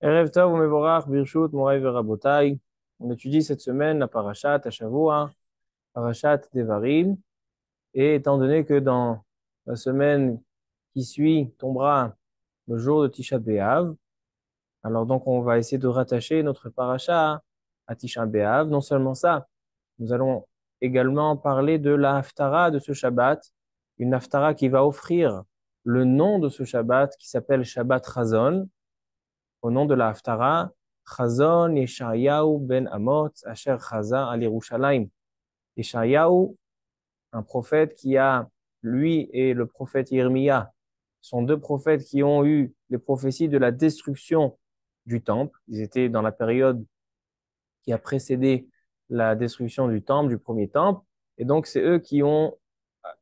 Erev Tov u'mevorach, Birshut, Morai Verabotai. On étudie cette semaine la Parashat Hashavua, Parashat Devarim. Et étant donné que dans la semaine qui suit tombera le jour de Tisha B'Av, alors donc on va essayer de rattacher notre Parashat à Tisha B'Av. Non seulement ça, nous allons également parler de la Haftara de ce Shabbat, une Haftara qui va offrir le nom de ce Shabbat qui s'appelle Shabbat Chazon, au nom de la Haftara, Chazon Yeshayahu ben Amot, Asher Chaza al Yerushalayim. Yeshayahu, un prophète qui a, lui et le prophète Yirmiya, sont deux prophètes qui ont eu les prophéties de la destruction du temple. Ils étaient dans la période qui a précédé la destruction du temple, du premier temple. Et donc, c'est eux qui ont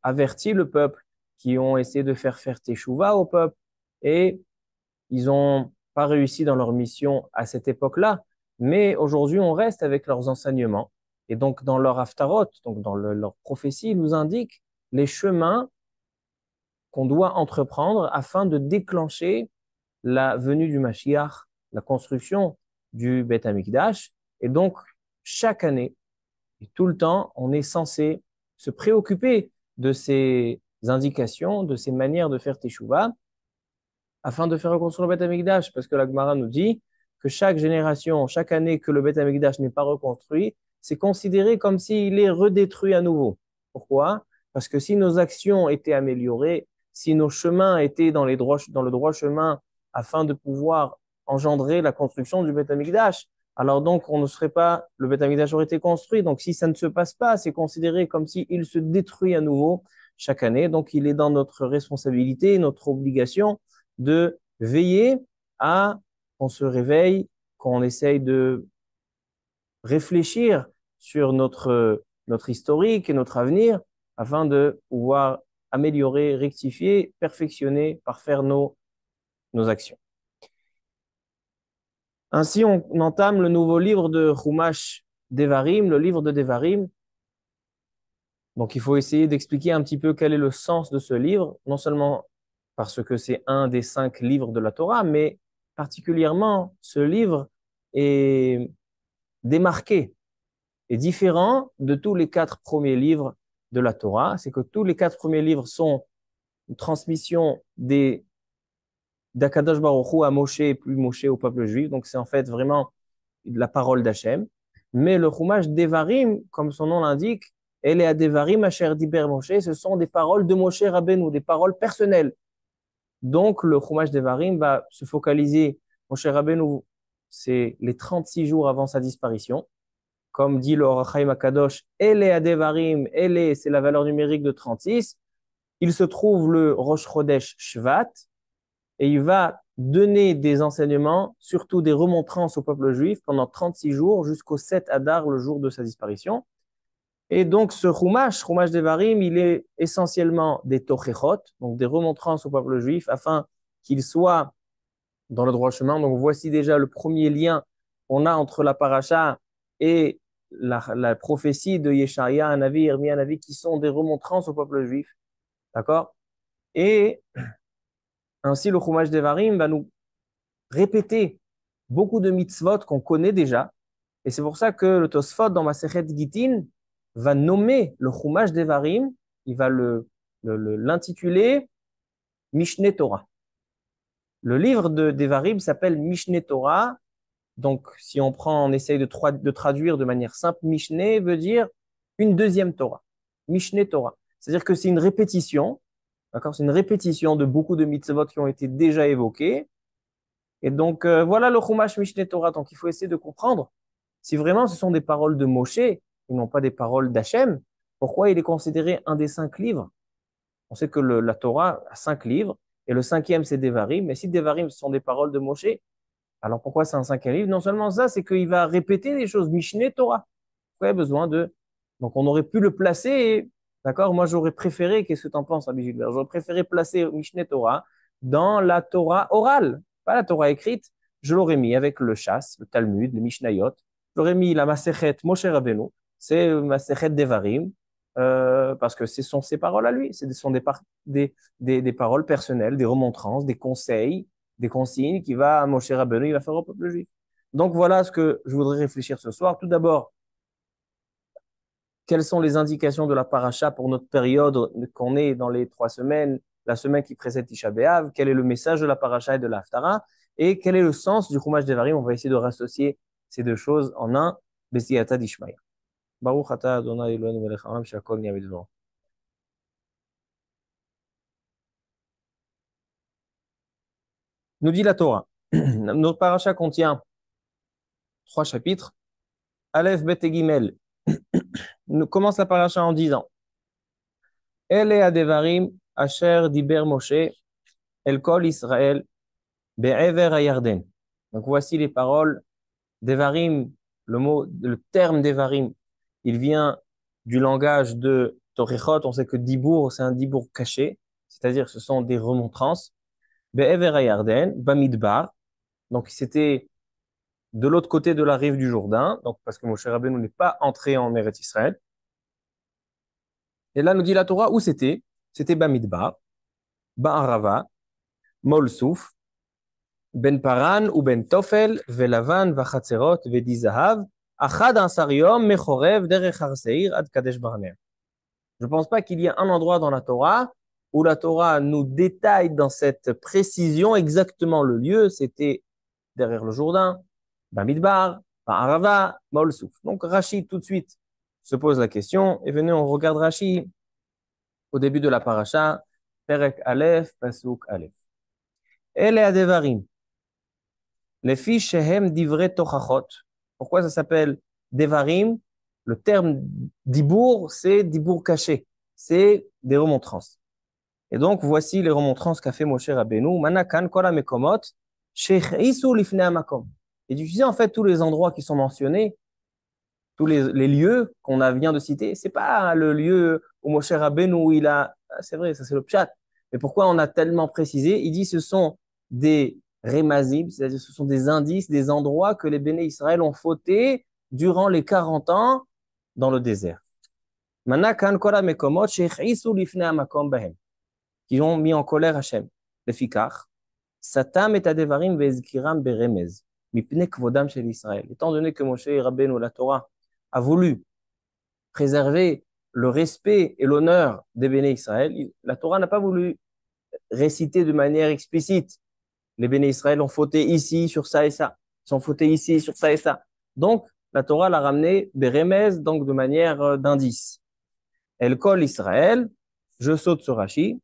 averti le peuple, qui ont essayé de faire teshuva au peuple. Et ils n'ont pas réussi dans leur mission à cette époque-là, mais aujourd'hui, on reste avec leurs enseignements. Et donc, dans leur haftarot, donc dans leur prophétie, ils nous indiquent les chemins qu'on doit entreprendre afin de déclencher la venue du Mashiach, la construction du Beth Amikdash. Et donc, chaque année, et tout le temps, on est censé se préoccuper de ces indications, de ces manières de faire Teshuvah, afin de faire reconstruire le Beth Amikdash, parce que la Gemara nous dit que chaque génération, chaque année que le Beth Amikdash n'est pas reconstruit, c'est considéré comme s'il est redétruit à nouveau. Pourquoi? Parce que si nos actions étaient améliorées, si nos chemins étaient dans le droit chemin afin de pouvoir engendrer la construction du Beth Amikdash, alors donc on ne serait pas, le Beth Amikdash aurait été construit. Donc si ça ne se passe pas, c'est considéré comme s'il se détruit à nouveau chaque année. Donc il est dans notre responsabilité, notre obligation de veiller à qu'on se réveille, qu'on essaye de réfléchir sur notre historique et notre avenir afin de pouvoir améliorer, rectifier, perfectionner, parfaire nos actions. Ainsi, on entame le nouveau livre de Chumash Devarim, le livre de Devarim. Donc, il faut essayer d'expliquer un petit peu quel est le sens de ce livre, non seulement parce que c'est un des 5 livres de la Torah, mais particulièrement, ce livre est démarqué, est différent de tous les 4 premiers livres de la Torah. C'est que tous les 4 premiers livres sont une transmission d'Akadosh Baruch Hu à Moshe et plus Moshe au peuple juif. Donc, c'est en fait vraiment la parole d'Hachem. Mais le Chumash Devarim, comme son nom l'indique, elle est à Devarim Asher Diber Moshe, ce sont des paroles de Moshe Rabbeinu, des paroles personnelles. Donc, le Chumash Devarim va se focaliser, Moshe Rabbeinu, c'est les 36 jours avant sa disparition. Comme dit le Or HaChaim HaKadosh, elle est à Devarim, c'est la valeur numérique de 36. Il se trouve le Rosh Chodesh Shvat, et il va donner des enseignements, surtout des remontrances au peuple juif pendant 36 jours jusqu'au 7 Adar, le jour de sa disparition. Et donc ce Chumash Devarim, il est essentiellement des Tochechot, donc des remontrances au peuple juif, afin qu'il soit dans le droit chemin. Donc voici déjà le premier lien qu'on a entre la paracha et la prophétie de Yeshaya, un Navi, Yirmiya, un Navi, qui sont des remontrances au peuple juif. D'accord? Et ainsi, le Chumash Devarim va nous répéter beaucoup de mitzvot qu'on connaît déjà. Et c'est pour ça que le Tosfot dans Masechet Gitin va nommer le Chumash Devarim, il va l'intituler Mishneh Torah. Le livre de Devarim s'appelle Mishneh Torah. Donc, si on prend, on essaye de traduire de manière simple, Mishneh veut dire une deuxième Torah. Mishneh Torah. C'est-à-dire que c'est une répétition, d'accord? C'est une répétition de beaucoup de mitzvot qui ont été déjà évoqués. Et donc, voilà le Chumash Mishneh Torah. Donc, il faut essayer de comprendre si vraiment ce sont des paroles de Moshe et non pas des paroles d'Hachem, pourquoi il est considéré un des 5 livres? On sait que la Torah a 5 livres et le cinquième, c'est Devarim. Mais si Devarim, ce sont des paroles de Moshe, alors pourquoi c'est un cinquième livre? Non seulement ça, c'est qu'il va répéter des choses. Mishneh Torah. Pourquoi il y a besoin de. Donc, on aurait pu le placer. D'accord? Moi, j'aurais préféré, qu'est-ce que tu en penses, Rabbi Gilbert? J'aurais préféré placer Mishneh Torah dans la Torah orale, pas la Torah écrite. Je l'aurais mis avec le Shas, le Talmud, le Mishnayot. J'aurais mis la Masechet Moshe Rabbeinu, c'est Masechet Devarim, parce que ce sont ses paroles à lui. Ce sont des paroles personnelles, des remontrances, des conseils, des consignes qui va, Moshe Rabbeinu, il va faire au peuple juif. Donc voilà ce que je voudrais réfléchir ce soir. Tout d'abord, quelles sont les indications de la paracha pour notre période qu'on est dans les 3 semaines, la semaine qui précède Tisha B'Av, quel est le message de la paracha et de l'Haftara, et quel est le sens du Chumash Devarim. On va essayer de rassocier ces deux choses en un, B'siyata d'Ishmaïa. Baruch ata Adonai Eloheinu melech haolam she'akol nהיה b'dvaro. Nous dit la Torah. Notre paracha contient 3 chapitres. Aleph, Bet et Gimel. Nous commence la paracha en disant Ele adevarim asher diber Moshe el kol Israël be'ever hayarden. Donc voici les paroles devarim. Le terme devarim, il vient du langage de Torichot. On sait que dibour, c'est un dibour caché, c'est-à-dire ce sont des remontrances. Be'ever hayarden, bamidbar. Donc c'était de l'autre côté de la rive du Jourdain, donc parce que Moshe Rabbeinu n'est pas entré en Eretz Israël. Et là, nous dit la Torah où c'était. C'était Bamidbar, Ba'arava, Molsouf, Ben Paran ou Ben Tofel, Velavan, Vachatzerot, Vedizahav, Achad Ansar Yom, Mechorev, Derech Har Seir, Ad Kadesh Barnea. Je ne pense pas qu'il y ait un endroit dans la Torah où la Torah nous détaille dans cette précision exactement le lieu. C'était derrière le Jourdain, Bamidbar, Ba'arava, Molsouf. Donc Rashi tout de suite se pose la question et venez on regarde Rashi au début de la paracha, Perek Aleph, Pasuk Aleph. Ele adevarim, les fiches shehem divrei tochachot. Pourquoi ça s'appelle devarim? Le terme dibour, c'est dibour caché, c'est des remontrances. Et donc voici les remontrances qu'a fait Moshe Rabbeinu. Manakan kol hamekomot shechisu lifnei hamakom. Et tu sais en fait tous les endroits qui sont mentionnés, tous les lieux qu'on vient de citer, c'est pas le lieu où Moshe Rabbeinu où il a, c'est vrai, ça c'est le pshat. Mais pourquoi on a tellement précisé? Il dit ce sont des remazim, c'est-à-dire ce sont des indices, des endroits que les béné Israël ont fautés durant les 40 ans dans le désert. Manakan kol hamekomot shechisu lifnei hamakom bahem, qui ont mis en colère Hachem. Lefikach, Satam et Adevarim ve'ezkiram beremez, mipnei kvodam shel Israël. Étant donné que Moshe Rabbeinu, la Torah, a voulu préserver le respect et l'honneur des béné Israël, la Torah n'a pas voulu réciter de manière explicite. Les béné Israël ont fauté ici sur ça et ça. Ils ont fauté ici sur ça et ça. Donc, la Torah l'a ramené beremez, donc de manière d'indice. El kol Israël, je saute sur Rashi,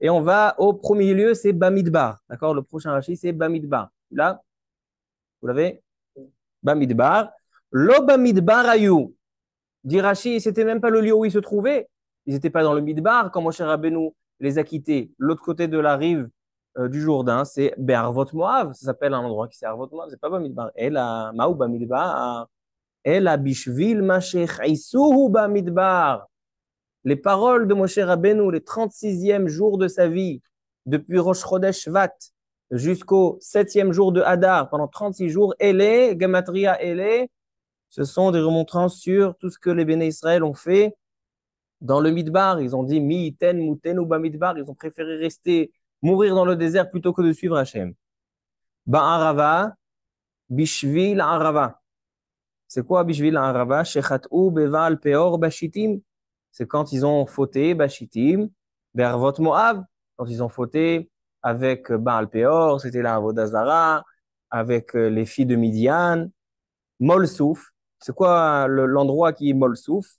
et on va au premier lieu, c'est Bamidbar. D'accord? Le prochain Rashi, c'est Bamidbar. Là, vous l'avez? Bamidbar. Lo Bamidbar ayou. Dit Rashi, c'était même pas le lieu où ils se trouvaient. Ils n'étaient pas dans le Midbar quand Moshe Rabbeinu les a quittés. L'autre côté de la rive du Jourdain, c'est Be'arvot Moav. Ça s'appelle un endroit qui c'est Arvot Moav. C'est pas Bamidbar. Ela Maou Bamidbar. Ela Bishvil Mashech Isuhu Bamidbar. Les paroles de Moshe Rabbeinu, les 36e jours de sa vie, depuis Rosh Chodesh Shvat jusqu'au 7e jour de Hadar, pendant 36 jours, Ele, Gematria Ele, ce sont des remontrances sur tout ce que les béné Israël ont fait dans le Midbar. Ils ont dit Mi ten muten ou Bamidbar. Ils ont préféré rester, mourir dans le désert plutôt que de suivre Hachem. Ba'arava, Bishvil Arava. C'est quoi Bishvil Arava? Shechat'u beval peor bashitim. C'est quand ils ont fauté, Bashitim, Be'arvot Moav, quand ils ont fauté avec Baal Peor, c'était la Avodazara, avec les filles de Midian, Molsouf. C'est quoi l'endroit qui est Molsouf?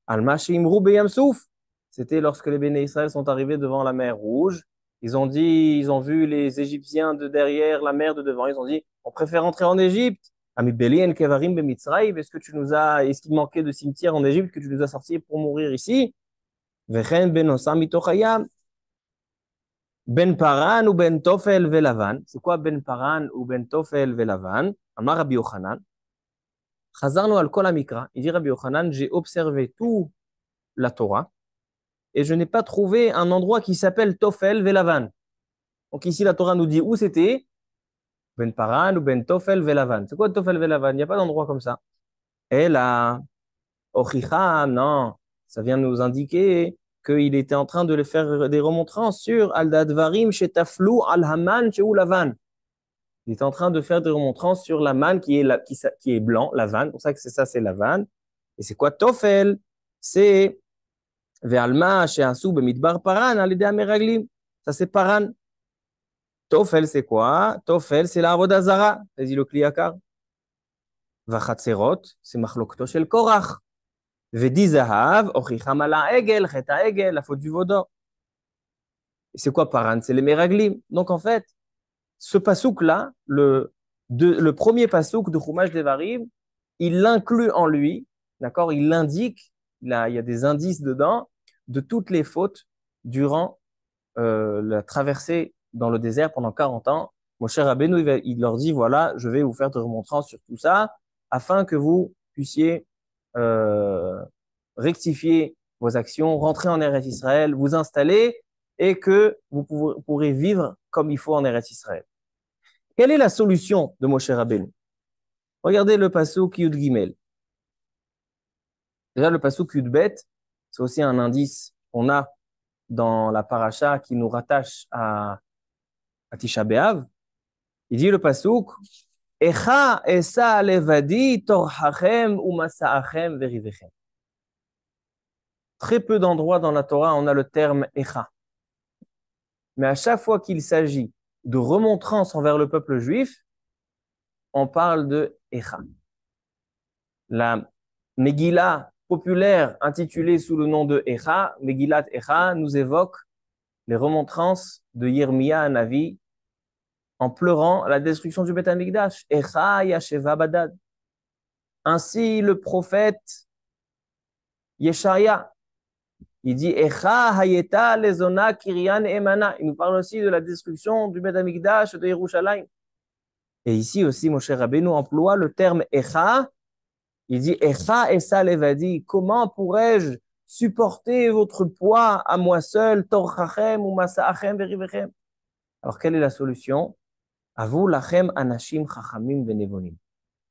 Al-Mashim Roubeyam Souf. C'était lorsque les béné Israël sont arrivés devant la mer Rouge. Ils ont dit, ils ont vu les Égyptiens de derrière, la mer de devant. Ils ont dit, on préfère entrer en Égypte. Ami Belien Kevarim Bemitzraïv, est-ce qu'il manquait de cimetière en Égypte que tu nous as sortis pour mourir ici? Vechen ben Osam mitochayam. Ben Paran ou Ben Tofel velavan. C'est quoi Ben Paran ou Ben Tofel velavan? Amar Rabbi Yochanan. Chazarnu al kol hamikra. Il dit Rabbi Yochanan, j'ai observé tout la Torah et je n'ai pas trouvé un endroit qui s'appelle Tofel velavan. Donc ici la Torah nous dit où c'était. Ben Paran ou Ben Tofel velavan. C'est quoi Tofel velavan? Il n'y a pas d'endroit comme ça. Et là, Ochicha, non, ça vient nous indiquer qu'il était en train de les faire des remontrances sur Al-Dadvarim, Shetaflou, Al-Haman, Shehu Lavan. Il est en train de faire des remontrances sur la manne qui est blanc, la vanne. C'est pour ça que c'est ça, c'est la vanne. Et c'est quoi Tofel? C'est Ve'alma she'asu b'midbar paran al-yedei meraglim. Ça, c'est paran. Tofel, c'est quoi? Tofel, c'est la avoda zara. Vas-y, le kliyakar. Vachatzerot, c'est machlokto shel korach. Vedi zahav, ochicha mala egel, cheta egel, la faute du vaudor. Et c'est quoi paran? C'est les meraglim. Donc, en fait, ce pasouk-là, le premier pasouk de Chumash Devarim, il l'inclut en lui, d'accord? Il l'indique, il y a des indices dedans de toutes les fautes durant la traversée dans le désert pendant 40 ans. Mon cher Rabbeinu, il leur dit, voilà, je vais vous faire des remontrances sur tout ça, afin que vous puissiez euh, rectifier vos actions, rentrer en Eretz Israël, vous installer, et que vous pourrez vivre comme il faut en Eretz Israël. Quelle est la solution de Moshe Rabbeinu? Regardez le passouk Yud Gimel. Déjà, le passouk Yud Bet, c'est aussi un indice qu'on a dans la paracha qui nous rattache à Tisha B'Av. Il dit le passouk Echa esa levadi torhachem umasa'achem verivechem. Très peu d'endroits dans la Torah, on a le terme Echa. Mais à chaque fois qu'il s'agit de remontrance envers le peuple juif, on parle de Echa. La Megillah populaire intitulée sous le nom de Echa, Megillat Echa, nous évoque les remontrances de Yirmiya Navi en pleurant la destruction du Beth Amikdash. Echa Yasheva Badad. Ainsi, le prophète Yeshaya, il dit Echa Hayeta Lezona Kiryan Emana. Il nous parle aussi de la destruction du Beth Amikdash de Yerushalayim. Et ici aussi, Moshe Rabbeinu emploie le terme Echa. Il dit Echa Esa Levadi. Comment pourrais-je supporter votre poids à moi seul, Torchachem ou Masa'achem Verivechem? Alors, quelle est la solution? Avu lachem anashim chachamim venevonim.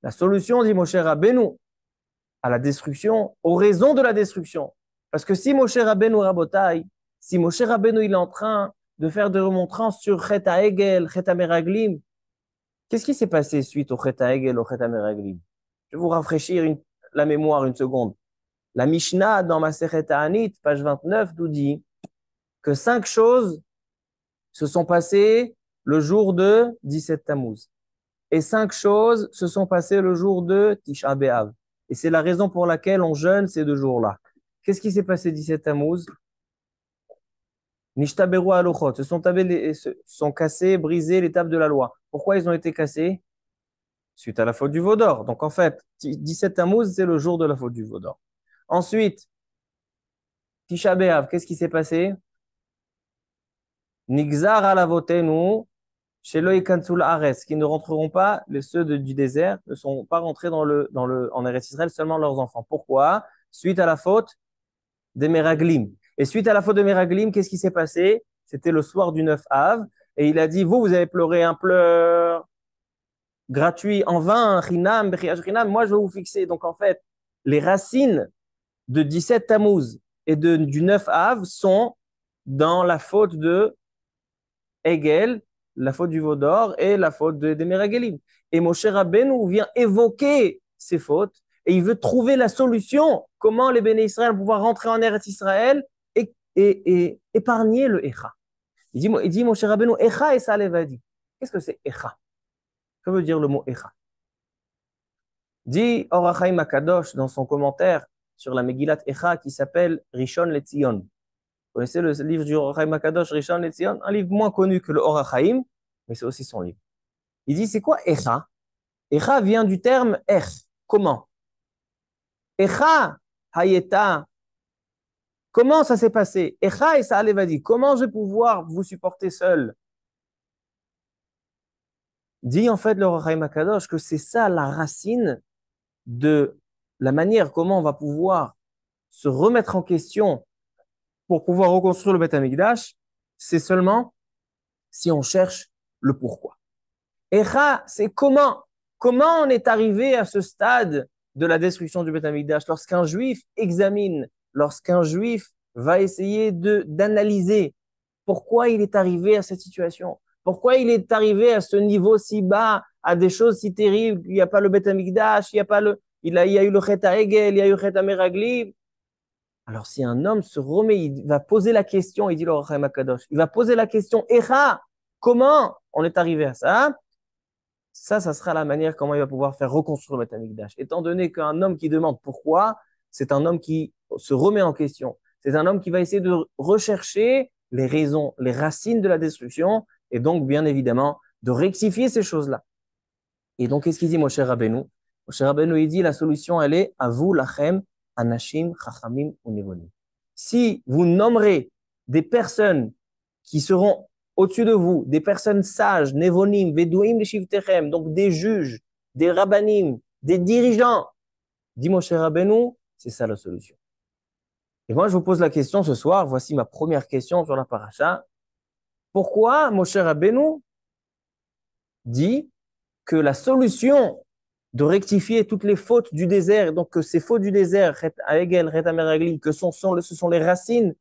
La solution, dit Moshe Rabbeinu, à la destruction, aux raisons de la destruction. Parce que si Moshe Rabbeinu Rabotai, si Moshe Rabbeinu il est en train de faire des remontrances sur Chet HaEgel, Chet HaMeraglim, qu'est-ce qui s'est passé suite au Chet HaEgel, au Chet HaMeraglim? Je vais vous rafraîchir la mémoire une seconde. La Mishnah dans Masechet Ta'anit, page 29, nous dit que 5 choses se sont passées le jour de 17 Tammuz. Et 5 choses se sont passées le jour de Tisha B'Av. Et c'est la raison pour laquelle on jeûne ces 2 jours-là. Qu'est-ce qui s'est passé 17 Tammuz? Nishtaberu alochot. Se sont cassés, brisés les tables de la loi. Pourquoi ils ont été cassés? Suite à la faute du veau d'or. Donc en fait, 17 Tammuz, c'est le jour de la faute du veau d'or. Ensuite, Tisha B'Av, qu'est-ce qui s'est passé? Nigzar alavotenu shelo yikantzul ares, qui ne rentreront pas, ceux du désert, ne sont pas rentrés en Eretz Israël, seulement leurs enfants. Pourquoi? Suite à la faute des Meraglim. Et suite à la faute des Meraglim, qu'est-ce qui s'est passé? C'était le soir du 9 Av, et il a dit, vous avez pleuré un pleur gratuit, en vain, chinam, bechiyaj chinam, moi je vais vous fixer. Donc en fait, les racines de 17 Tammuz et du 9 Av sont dans la faute de Egel, la faute du veau d'or et la faute des Meragelim. Et Moshe Rabbeinu vient évoquer ces fautes et il veut trouver la solution. Comment les Béné Israël vont pouvoir rentrer en Eretz Israël et épargner le Echa. Il dit Moshe Rabbeinu, Echa et Salevadi. Qu'est-ce que c'est Echa? Que veut dire le mot Echa? Dit Or HaChaim HaKadosh dans son commentaire sur la Megillat Echa qui s'appelle Rishon LeTzion. Vous connaissez le livre du Or HaChaim HaKadosh, Rishon LeTzion? Un livre moins connu que le Or HaChaim, mais c'est aussi son livre. Il dit, c'est quoi Echa? Echa vient du terme Ech. Comment? Echa Hayeta. Comment ça s'est passé? Echa et Sa'alevadi. Comment je vais pouvoir vous supporter seul? Dit en fait le Or HaChaim HaKadosh que c'est ça la racine de la manière comment on va pouvoir se remettre en question pour pouvoir reconstruire le Beth Amikdash, c'est seulement si on cherche le pourquoi. Echa, c'est comment. Comment on est arrivé à ce stade de la destruction du Beth Amikdash? Lorsqu'un juif examine, lorsqu'un juif va essayer d'analyser pourquoi il est arrivé à cette situation, pourquoi il est arrivé à ce niveau si bas, à des choses si terribles. Il n'y a pas le Beth Amikdash, il y a pas il y a eu le Chet HaEgel, il y a eu le Chet HaMeraglim. Alors, si un homme se remet, il va poser la question, il dit le Rachaim HaKadosh, il va poser la question, Echa, comment on est arrivé à ça? Ça sera la manière comment il va pouvoir faire reconstruire le Beth Amikdash. Étant donné qu'un homme qui demande pourquoi, c'est un homme qui se remet en question. C'est un homme qui va essayer de rechercher les raisons, les racines de la destruction, et donc, bien évidemment, de rectifier ces choses-là. Et donc, qu'est-ce qu'il dit, Moshe Rabbeinu? Moshe Rabbeinu, il dit, la solution, elle est, à vous, lachem, anashim, chachamim, ou nevonim. Si vous nommerez des personnes qui seront au-dessus de vous, des personnes sages, nevonim, vedouim, les shivtechem, donc des juges, des rabbanim, des dirigeants, dit Moshe Rabbeinu, c'est ça la solution. Et moi, je vous pose la question ce soir, voici ma première question sur la paracha. Pourquoi Moshe Rabbeinu dit que la solution de rectifier toutes les fautes du désert, donc que ces fautes du désert, Chet HaEgel, Chet HaMeraglim, que ce sont les racines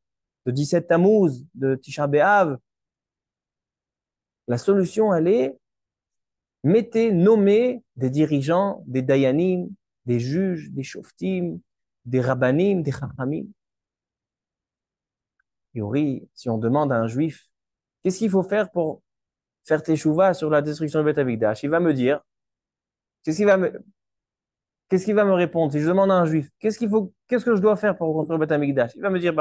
de 17 Tammuz, de Tisha B'Av, la solution, elle est nommer des dirigeants, des dayanim, des juges, des shoftim, des rabbanim, des chachamim. Yori, si on demande à un juif, qu'est-ce qu'il faut faire pour faire teshuva sur la destruction du Beth Amikdash? Il va me dire, qu'est-ce qu'il va me répondre? Si je demande à un juif, qu'est-ce que je dois faire pour reconstruire le Beth Amikdash? Il va me dire,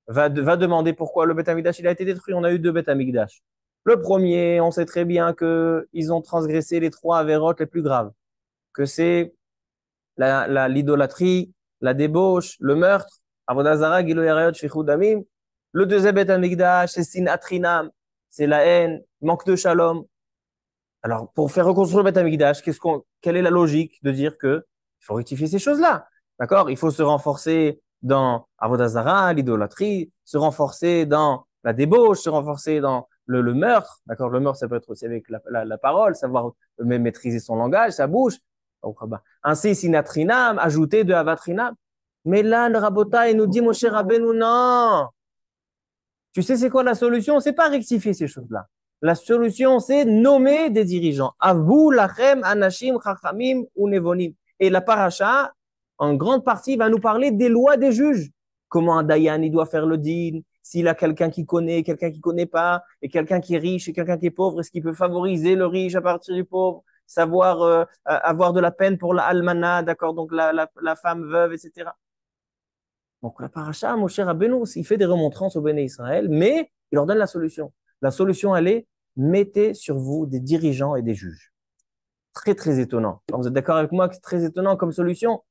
va demander pourquoi le Beth Amikdash il a été détruit. On a eu deux Beth Amikdash. Le premier, on sait très bien qu'ils ont transgressé les trois avérotes les plus graves, que c'est l'idolâtrie, la débauche, le meurtre, Avodah Zara, Gilo Yarayot, Shfichut Damim. Le deuxième Beth Amikdash, c'est Sinat Chinam, c'est la haine, manque de shalom. Alors, pour faire reconstruire le Beth Amikdash, quelle est la logique de dire que il faut rectifier ces choses-là? D'accord? Il faut se renforcer dans Avodah Zara, l'idolâtrie, se renforcer dans la débauche, se renforcer dans le meurtre. D'accord? Le meurtre, ça peut être aussi avec la parole, savoir même maîtriser son langage, sa bouche. Donc, ainsi, sinatrinam, ajouter de avatrinam. Mais là, le Rabotai nous dit, Moshe Rabbeinu, non. Tu sais, c'est quoi la solution? C'est pas rectifier ces choses-là. La solution, c'est nommer des dirigeants. Avu, lachem, anashim, chachamim ou nevonim. Et la paracha, en grande partie, va nous parler des lois des juges. Comment un dayan, il doit faire le din, s'il a quelqu'un qui connaît pas, et quelqu'un qui est riche et quelqu'un qui est pauvre, est-ce qu'il peut favoriser le riche à partir du pauvre, savoir avoir de la peine pour la almana, d'accord, donc la femme veuve, etc. Donc la paracha, Moshe Rabbeinu, il fait des remontrances au Béné Israël, mais il leur donne la solution. La solution, elle est, mettez sur vous des dirigeants et des juges. Très, très étonnant. Alors, vous êtes d'accord avec moi que c'est très étonnant comme solution?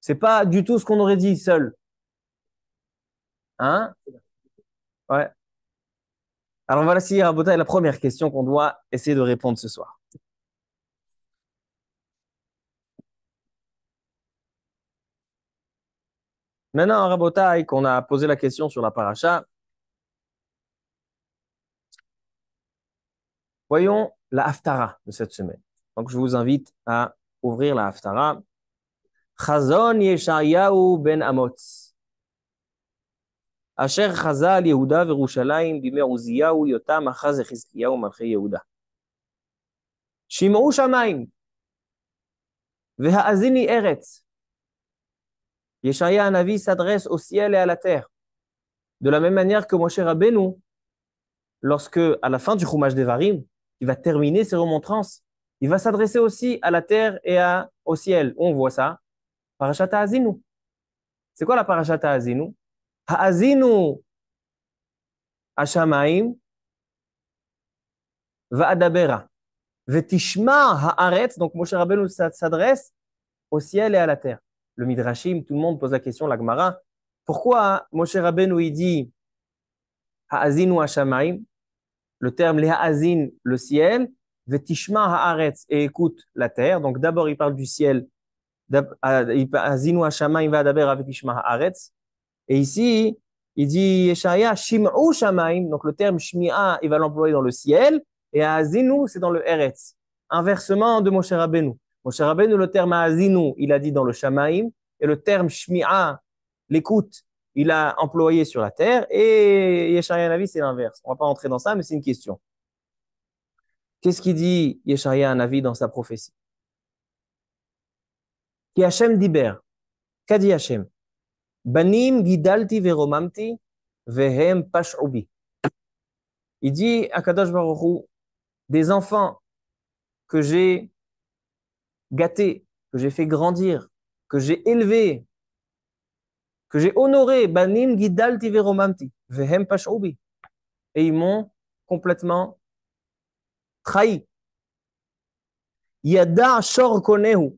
C'est pas du tout ce qu'on aurait dit seul. Hein? Ouais. Alors, voilà, si Rabotai, la première question qu'on doit essayer de répondre ce soir. Maintenant, Rabotai, qu'on a posé la question sur la paracha, voyons la Haftara de cette semaine. Donc, je vous invite à ouvrir la Haftara. Chazon Yeshayahu ben Amotz. Asher Chazal Yehuda Verushalayim bime Uziyahu Yotam Achaz Echizkiyahu Malchei Yehuda. Shim'u Shamayim Ve'ha'azini Eretz. Yeshaya Hanavi s'adresse au ciel et à la terre. De la même manière que Moshe Rabbeinu, lorsque, à la fin du Chumash Devarim, il va terminer ses remontrances, il va s'adresser aussi à la terre et au ciel. On voit ça. Parashat Ha'azinu. C'est quoi la Parashat Ha'azinu? Ha'azinu Hashamayim Va'adabera. Ve'tishma ha'aretz. Donc Moshe Rabbeinu s'adresse au ciel et à la terre. Le Midrashim, tout le monde pose la question, la Gemara. Pourquoi Moshe Rabbeinu il dit Ha'azinu Hashamayim? Le terme les ha'azin, le ciel, ve'tishma ha'aretz, et écoute la terre. Donc d'abord il parle du ciel. Ha'azinu Hashamayim va'adabera ve'tishma ha'aretz. Et ici, il dit Yeshaya, Shim'u Shamayim, donc le terme Shmi'a, il va l'employer dans le ciel, et Azinu, c'est dans le Eretz. Inversement de Moshe Rabbeinu. Moshe Rabbeinu, le terme Azinu, il a dit dans le Shamayim, et le terme Shmi'a, l'écoute, il a employé sur la terre, et Yesharia Hanavi, c'est l'inverse. On ne va pas rentrer dans ça, mais c'est une question. Qu'est-ce qu'il dit Yesharia Hanavi dans sa prophétie? Qui Hachem diber. Qu'a dit Hachem? Banim gidalti veromamti vehem pash'ubi. Il dit à Kadosh Baruch Hu, des enfants que j'ai gâtés, que j'ai fait grandir, que j'ai élevés, que j'ai honorés, banim gidalti veromamti vehem pash'ubi. Et ils m'ont complètement trahi. Yada shor konehu.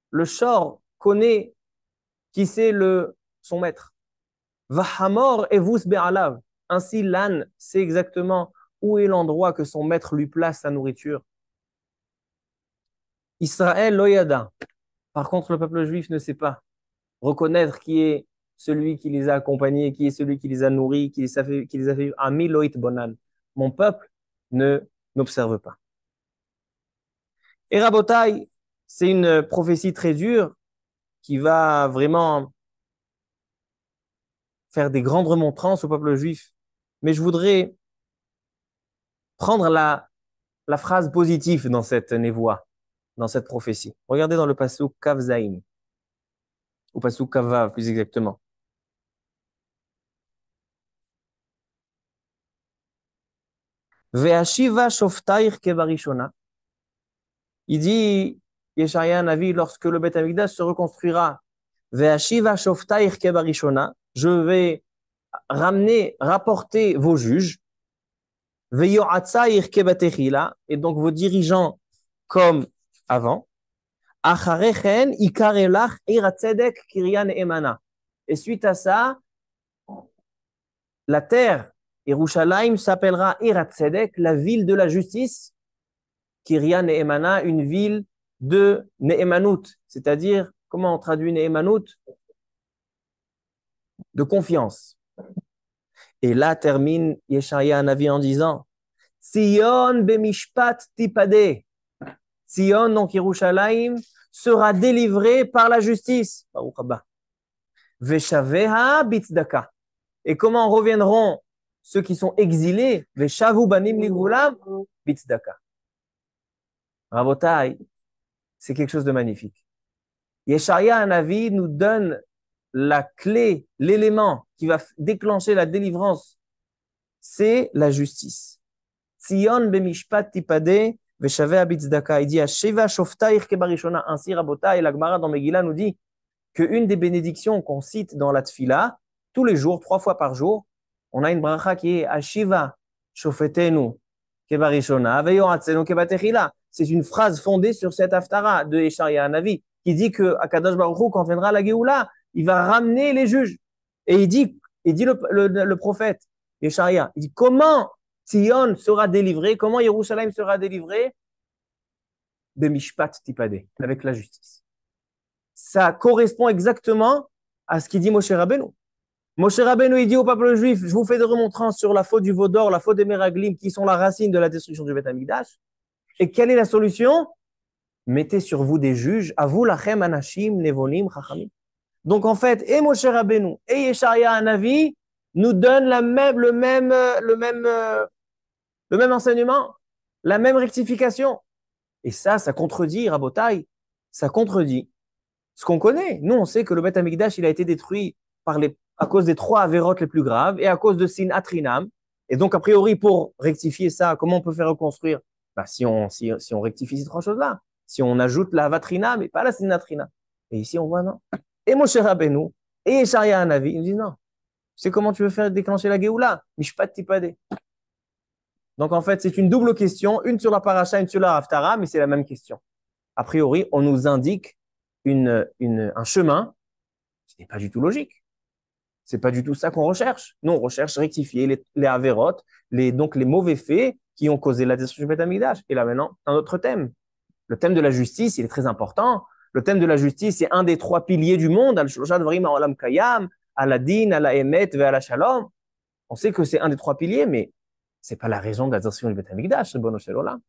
Le shor connaît qui c'est son maître. Vahamor evus be'alav. Ainsi, l'âne sait exactement où est l'endroit que son maître lui place sa nourriture. Israël loyada. Par contre, le peuple juif ne sait pas reconnaître qui est celui qui les a accompagnés, qui est celui qui les a nourris, qui les a fait ami loït bonan. Mon peuple n'observe pas. Et Rabotai, c'est une prophétie très dure qui va vraiment faire des grandes remontrances au peuple juif. Mais je voudrais prendre la phrase positive dans cette névoie, dans cette prophétie. Regardez dans le passouk Kav Zaïn, ou passouk Kavav plus exactement. Ve'ashiva shoftaich kebarishona. Il dit, Yesharia Navi, lorsque le Beth Amikdash se reconstruira, Ve'ashiva shoftaich kebarishona, je vais rapporter vos juges, Ve'yo'atzaich kebatechila, et donc vos dirigeants comme avant, Acharechen ikarelach iratzedek kiryan emana. Et suite à ça, la terre, Yerushalayim, s'appellera Iratzedek, la ville de la justice, Kiryan Ne'emana, une ville de Ne'emanut, c'est-à-dire, comment on traduit Ne'emanut? De confiance. Et là termine Yesharia Hanavi en disant, Sion bemishpat tipade. Sion, donc Yerushalayim, sera délivré par la justice. Veshaveha bitzdaka. Et comment reviendront ceux qui sont exilés? Veshavu banim ligrulam bitzdaka. Rabotai, c'est quelque chose de magnifique. Yesharia Hanavi nous donne la clé, l'élément qui va déclencher la délivrance. C'est la justice. Tzion bemishpat tipade veshaveh bitzdaka. Il dit Asheva shoftaich kebarishona. Ainsi, Rabotai, la Gemara dans Megillah nous dit qu'une des bénédictions qu'on cite dans la Tfila, tous les jours, 3 fois par jour, on a une bracha qui est Ashiva shofetenu kebarishona veyoatzenu kebatechila. C'est une phrase fondée sur cette haftara de Yesharia Hanavi qui dit que Akadosh Baruch Hu, quand viendra la Géoula, il va ramener les juges. Et il dit le prophète Yesharia, il dit comment Tzion sera délivré, comment Yerushalayim sera délivré? Bemishpat tipade, avec la justice. Ça correspond exactement à ce qu'il dit Moshe Rabbeinu. Moshe Rabbeinu, il dit au peuple juif, je vous fais des remontrances sur la faute du veau d'or, la faute des Meraglim, qui sont la racine de la destruction du Beth Amikdash. Et quelle est la solution? Mettez sur vous des juges, à vous lachem anashim nevonim chachamim. Donc en fait, et Moshe Rabbeinu et Yesharia Hanavi nous donnent le même enseignement, la même rectification. Et ça contredit, Rabotai, ça contredit ce qu'on connaît. Nous, on sait que le Beth Amikdash, il a été détruit à cause des 3 avérotes les plus graves et à cause de Sinat Rinam. Et donc, a priori, pour rectifier ça, comment on peut faire reconstruire? Si on rectifie ces 3 choses-là, si on ajoute la Vatrina, mais pas la Sinatrina. Et ici, on voit non. Et Moshe Rabbeinu et Yesharia Hanavi, ils nous disent non. C'est comment tu veux faire déclencher la Géoula? Mishpat tipade. Donc, en fait, c'est une double question, une sur la paracha, une sur la haftara, mais c'est la même question. A priori, on nous indique un chemin qui n'est pas du tout logique. C'est pas du tout ça qu'on recherche. Nous, on recherche rectifier les avérotes, donc les mauvais faits qui ont causé la destruction du Beth Amikdash. Et là, maintenant, un autre thème. Le thème de la justice, il est très important. Le thème de la justice, c'est un des 3 piliers du monde. Al-Shlosha Dvarim ha'olam kayam, al-Adin, al-Emet, ve'al-Shalom. On sait que c'est un des 3 piliers, mais c'est pas la raison de la destruction du Beth Amikdash, c'est Bono Shel Olam.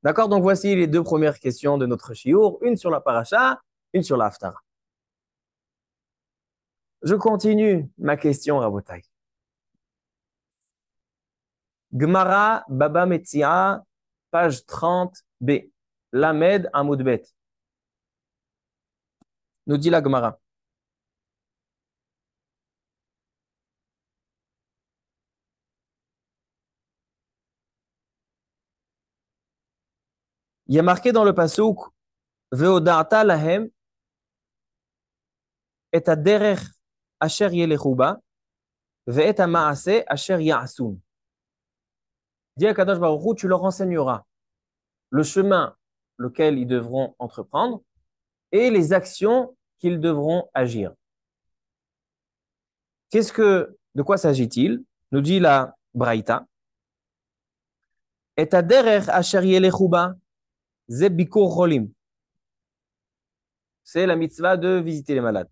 D'accord? Donc, voici les 2 premières questions de notre shiur. Une sur la paracha, une sur la haftara. Je continue ma question, Rabotai. Gemara Baba Metzia, page 30b. Lamed Amoudbet. Nous dit la Gemara. Il y a marqué dans le pasuk Ve'odarta lahem et derech asher yelechuba ve'et ha'maaseh asher ya'asun. Dis à Kadosh Baruch Hu, tu leur enseigneras le chemin lequel ils devront entreprendre et les actions qu'ils devront agir. De quoi s'agit-il? Nous dit la Braïta. Et derech asher yelechuba ze bikur cholim. C'est la mitzvah de visiter les malades.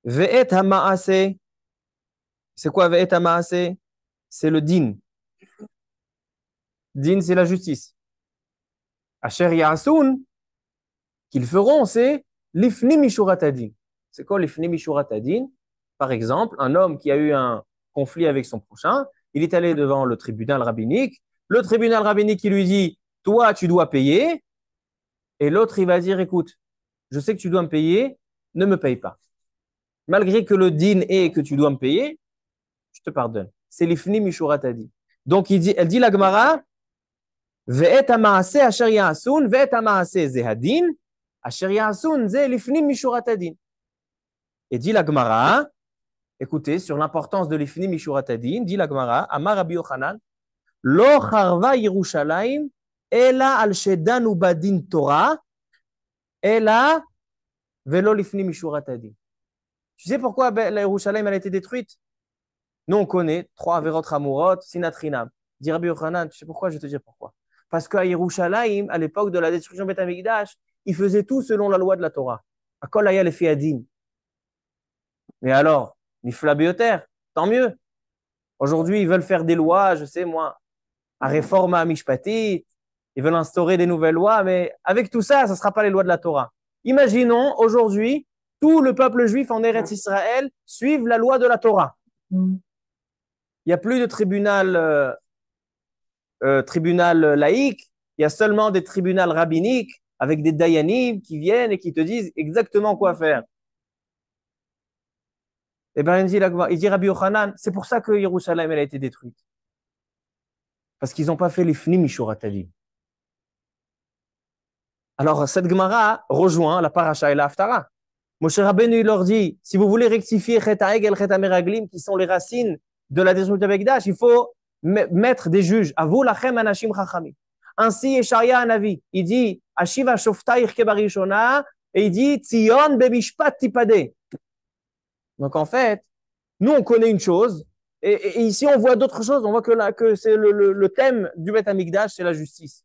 Ve'et ha'maaseh. C'est quoi ve'et ha'maaseh? C'est le din. Din, c'est la justice. Asher ya'asun, qu'ils feront, c'est l'ifni mishurat hadin. C'est quoi l'ifni mishurat hadin? Par exemple, un homme qui a eu un conflit avec son prochain, il est allé devant le tribunal rabbinique. Le tribunal rabbinique, il lui dit, toi, tu dois payer. Et l'autre, il va dire, écoute, je sais que tu dois me payer, ne me paye pas. Malgré que le din est que tu dois me payer, je te pardonne. C'est l'ifni mishurat hadin. Donc, elle dit la Gemara, ve'et ha'maaseh asher ya'asun, ve'et ha'maaseh ze hadin, asher ya'asun ze l'ifni mishurat hadin. Et dit la Gemara, écoutez, sur l'importance de l'ifni mishurat hadin, dit la Gemara, Amar Rabbi Yochanan, lo charva Yerushalayim, ela al shedanu badin Torah, ela velo l'ifni mishurat hadin. Tu sais pourquoi la Yerushalayim a été détruite? Nous, on connaît 3 averot hamurot, sinatrinam. Dit Rabbi Yochanan, tu sais pourquoi? Je vais te dire pourquoi. Parce qu'à Yerushalayim, à l'époque de la destruction de Beth Amikdash, ils faisaient tout selon la loi de la Torah. Akol haya lefi hadin. Mais alors, nifla beyoter, tant mieux. Aujourd'hui, ils veulent faire des lois, je sais moi, à réforma mishpatit, ils veulent instaurer des nouvelles lois, mais avec tout ça, ça ne sera pas les lois de la Torah. Imaginons, aujourd'hui, tout le peuple juif en Eretz Israël suive la loi de la Torah. Il n'y a plus de tribunal laïque, il y a seulement des tribunaux rabbiniques avec des dayanim qui viennent et qui te disent exactement quoi faire. Et bien, il dit Rabbi Yochanan, c'est pour ça que Yerushalayim elle a été détruite. Parce qu'ils n'ont pas fait l'ifni mishurat hadin. Alors, cette Gemara rejoint la paracha et la haftara. Moshe Rabbeinu leur dit, si vous voulez rectifier Chet ha'egel, Chet ha'meraglim, qui sont les racines de la destruction du Begdash, il faut mettre des juges. Avu lachem anashim chachamim. Ainsi, Yesharia Hanavi, il dit, Ashiva shoftaich kebarishona, et il dit, Tzion bemishpat tipade. Donc en fait, nous on connaît une chose, et ici on voit d'autres choses. On voit que c'est le thème du Beth Amikdash, c'est la justice.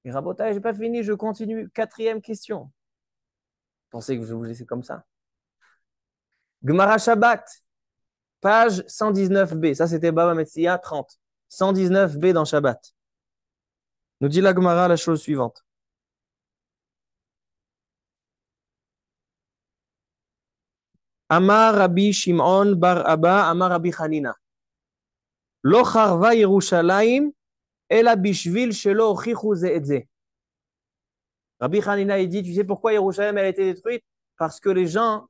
Et Rabotai, j'ai pas fini, je continue. 4e question. Pensez que je vais vous laisser comme ça. Gemara Shabbat, page 119b. Ça, c'était Baba Metzia 30. 119b dans Shabbat. Nous dit la Gemara la chose suivante. Amar Rabbi Shimon bar Abba, Amar Rabbi Chanina. Lo charva Yerushalayim, ela bishvil shelo ochichu ze et ze. Rabbi Chanina, il dit, tu sais pourquoi Yerushalayim a été détruite? Parce que les gens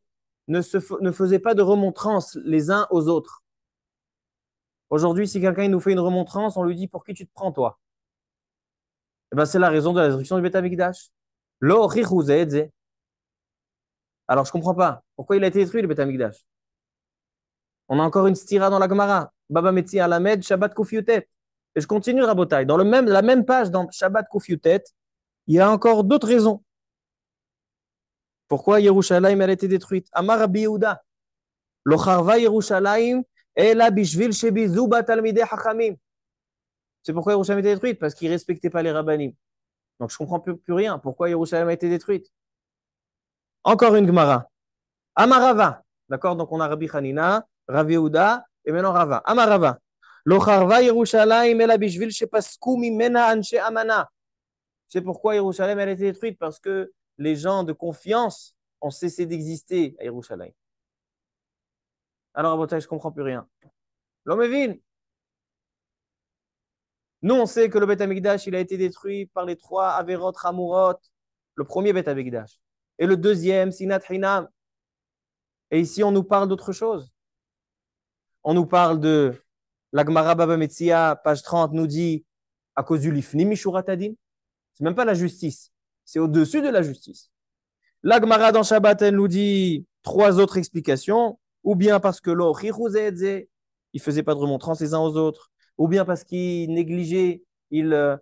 ne faisaient pas de remontrance les uns aux autres. Aujourd'hui, si quelqu'un nous fait une remontrance, on lui dit, pour qui tu te prends, toi? Eh ben, c'est la raison de la destruction du Beth Amikdash. Lo ochichu ze et ze. Alors, je ne comprends pas. Pourquoi il a été détruit, le Beth Amikdash? On a encore une stira dans la Gemara. Baba Metzi Alamed, Shabbat Koufiyutet. Et je continue, Rabotai. Dans la même page, dans Shabbat Koufiyutet, il y a encore d'autres raisons. Pourquoi Yerushalayim a été détruite? Amar Rabbi Yehuda. Lo charva Yerushalayim, ela bishvil shebizu batalmidei hachamim. C'est pourquoi Yerushalayim a été détruite? Parce qu'ils ne respectaient pas les rabbanim. Donc, je ne comprends plus rien. Pourquoi Yerushalayim a été détruite? Encore une Gemara. Amarava. D'accord? Donc, on a Rabbi Hanina, Rabbi Yehuda, et maintenant Rava. Amarava. Lo charva Yerushalayim ela bishvil shepasku mimena anshe amana. C'est pourquoi Yerushalayim a été détruite? Parce que les gens de confiance ont cessé d'exister à Yerushalayim. Alors, à Botaï, je ne comprends plus rien. L'homme est vide. Nous, on sait que le Beth Amikdash, il a été détruit par les trois Averot Hamurot, le premier Beth Amikdash. Et le deuxième, Sinat Hinam. Et ici, on nous parle d'autre chose. On nous parle de la Gemara Baba Metzia, page 30, nous dit à cause du Lifni Mishuratadin. C'est même pas la justice, c'est au-dessus de la justice. La Gemara dans Shabbat, elle nous dit trois autres explications, ou bien parce que l'or, il ne faisait pas de remontrance les uns aux autres, ou bien parce qu'il négligeait, il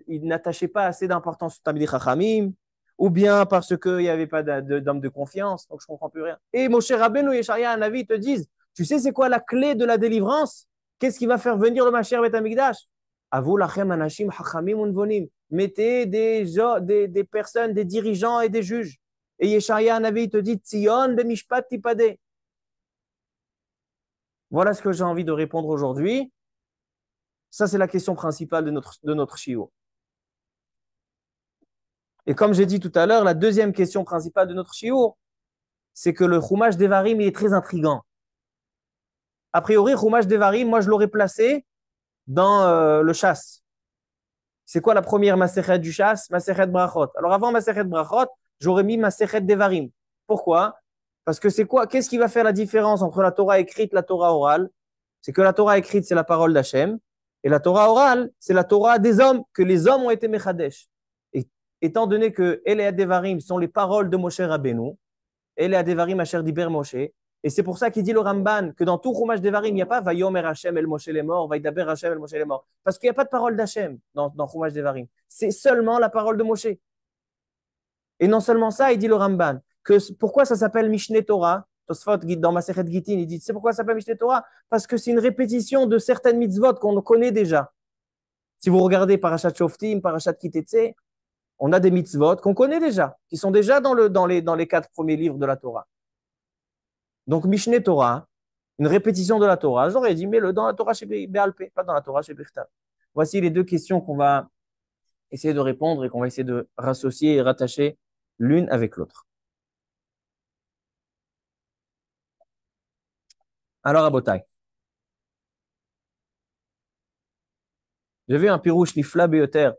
n'attachait pas assez d'importance au Talmidei Chachamim, ou bien parce qu'il n'y avait pas d'homme de confiance, donc je ne comprends plus rien. Et Moshe Rabbeinu et Yesharia Hanavi te disent, tu sais c'est quoi la clé de la délivrance? Qu'est-ce qui va faire venir le Mashiach Bet Hamikdash? Avu lachem anashim hachamim unvonim. Mettez des personnes, des dirigeants et des juges. Et Yesharia Hanavi te dit, Tzion bemishpat tipade. Voilà ce que j'ai envie de répondre aujourd'hui. Ça, c'est la question principale de notre shiur. Et comme j'ai dit tout à l'heure, la deuxième question principale de notre shiur, c'est que le Chumash Devarim, il est très intriguant. A priori, Chumash Devarim, moi, je l'aurais placé dans le chasse. C'est quoi la première Masechet du chasse? Masechet Brachot. Alors avant Masechet Brachot, j'aurais mis Masechet Devarim. Pourquoi? Parce que c'est quoi? Qu'est-ce qui va faire la différence entre la Torah écrite et la Torah orale? C'est que la Torah écrite, c'est la parole d'Hachem. Et la Torah orale, c'est la Torah des hommes, que les hommes ont été Mechadesh. Et étant donné que Elea Devarim sont les paroles de Moshe Rabbeinu, Elea Devarim Asher Diber Moshe, et c'est pour ça qu'il dit le Ramban que dans tout Chumash Devarim, il n'y a pas Vayomer Hashem el Moshe les morts, Vaidaber Hashem el Moshe les morts. Parce qu'il n'y a pas de parole d'Hachem dans Chumash Devarim. C'est seulement la parole de Moshe. Et non seulement ça, il dit le Ramban, que pourquoi ça s'appelle Mishneh Torah? Tosfot, dans Masechet Gittin, il dit, c'est pourquoi ça s'appelle Mishneh Torah? Parce que c'est une répétition de certaines mitzvot qu'on connaît déjà. Si vous regardez Parashat Shoftim, Parashat Kitetse, on a des mitzvot qu'on connaît déjà, qui sont déjà dans les 4 premiers livres de la Torah. Donc, Mishneh Torah, une répétition de la Torah, j'aurais dit, mets-le dans la Torah chez Béalpé, pas dans la Torah chez Bechtav. Voici les deux questions qu'on va essayer de répondre et qu'on va essayer de rassocier et rattacher l'une avec l'autre. Alors, à Botaï. J'ai vu un pirouche nifla beyoter.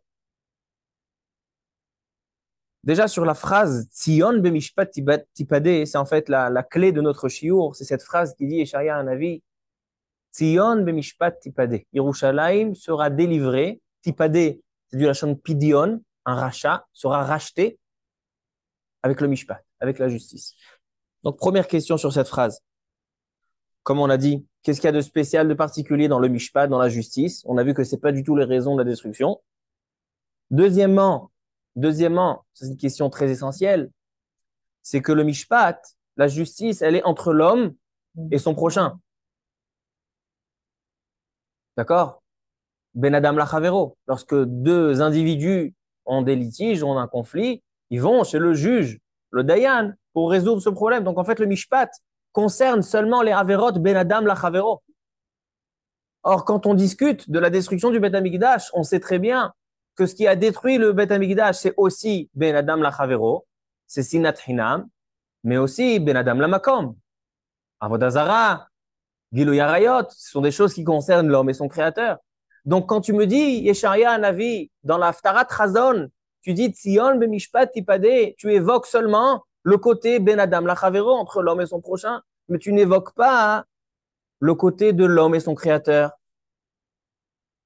Déjà, sur la phrase Tzion bemishpat tipade, c'est en fait la clé de notre shiur. C'est cette phrase qui dit, Yesharia Hanavi, Tzion bemishpat tipade. Yerushalayim sera délivré. Tipade, c'est du lachon pidion, un rachat, sera racheté avec le mishpat, avec la justice. Donc, première question sur cette phrase. Comme on a dit, qu'est-ce qu'il y a de spécial, de particulier dans le mishpat, dans la justice? On a vu que ce n'est pas du tout les raisons de la destruction. Deuxièmement, c'est une question très essentielle, c'est que le mishpat, la justice, elle est entre l'homme et son prochain. D'accord? Ben Adam Lachavero. Lorsque deux individus ont des litiges, ont un conflit, ils vont chez le juge, le Dayan, pour résoudre ce problème. Donc en fait, le mishpat concerne seulement les Averot Ben Adam Lachavero. Or, quand on discute de la destruction du Beth Amikdash, on sait très bien que ce qui a détruit le Beth Amikdash, c'est aussi Ben Adam Lachavero, c'est Sinat Hinam, mais aussi Ben Adam Lamakom, Avodah Zarah, Gilui Arayot, ce sont des choses qui concernent l'homme et son créateur. Donc, quand tu me dis, Yesharia Hanavi, dans la Haftarat Chazon, tu dis Tzion bemishpat tipade, tu évoques seulement le côté Ben Adam Lachavero, entre l'homme et son prochain, mais tu n'évoques pas le côté de l'homme et son créateur.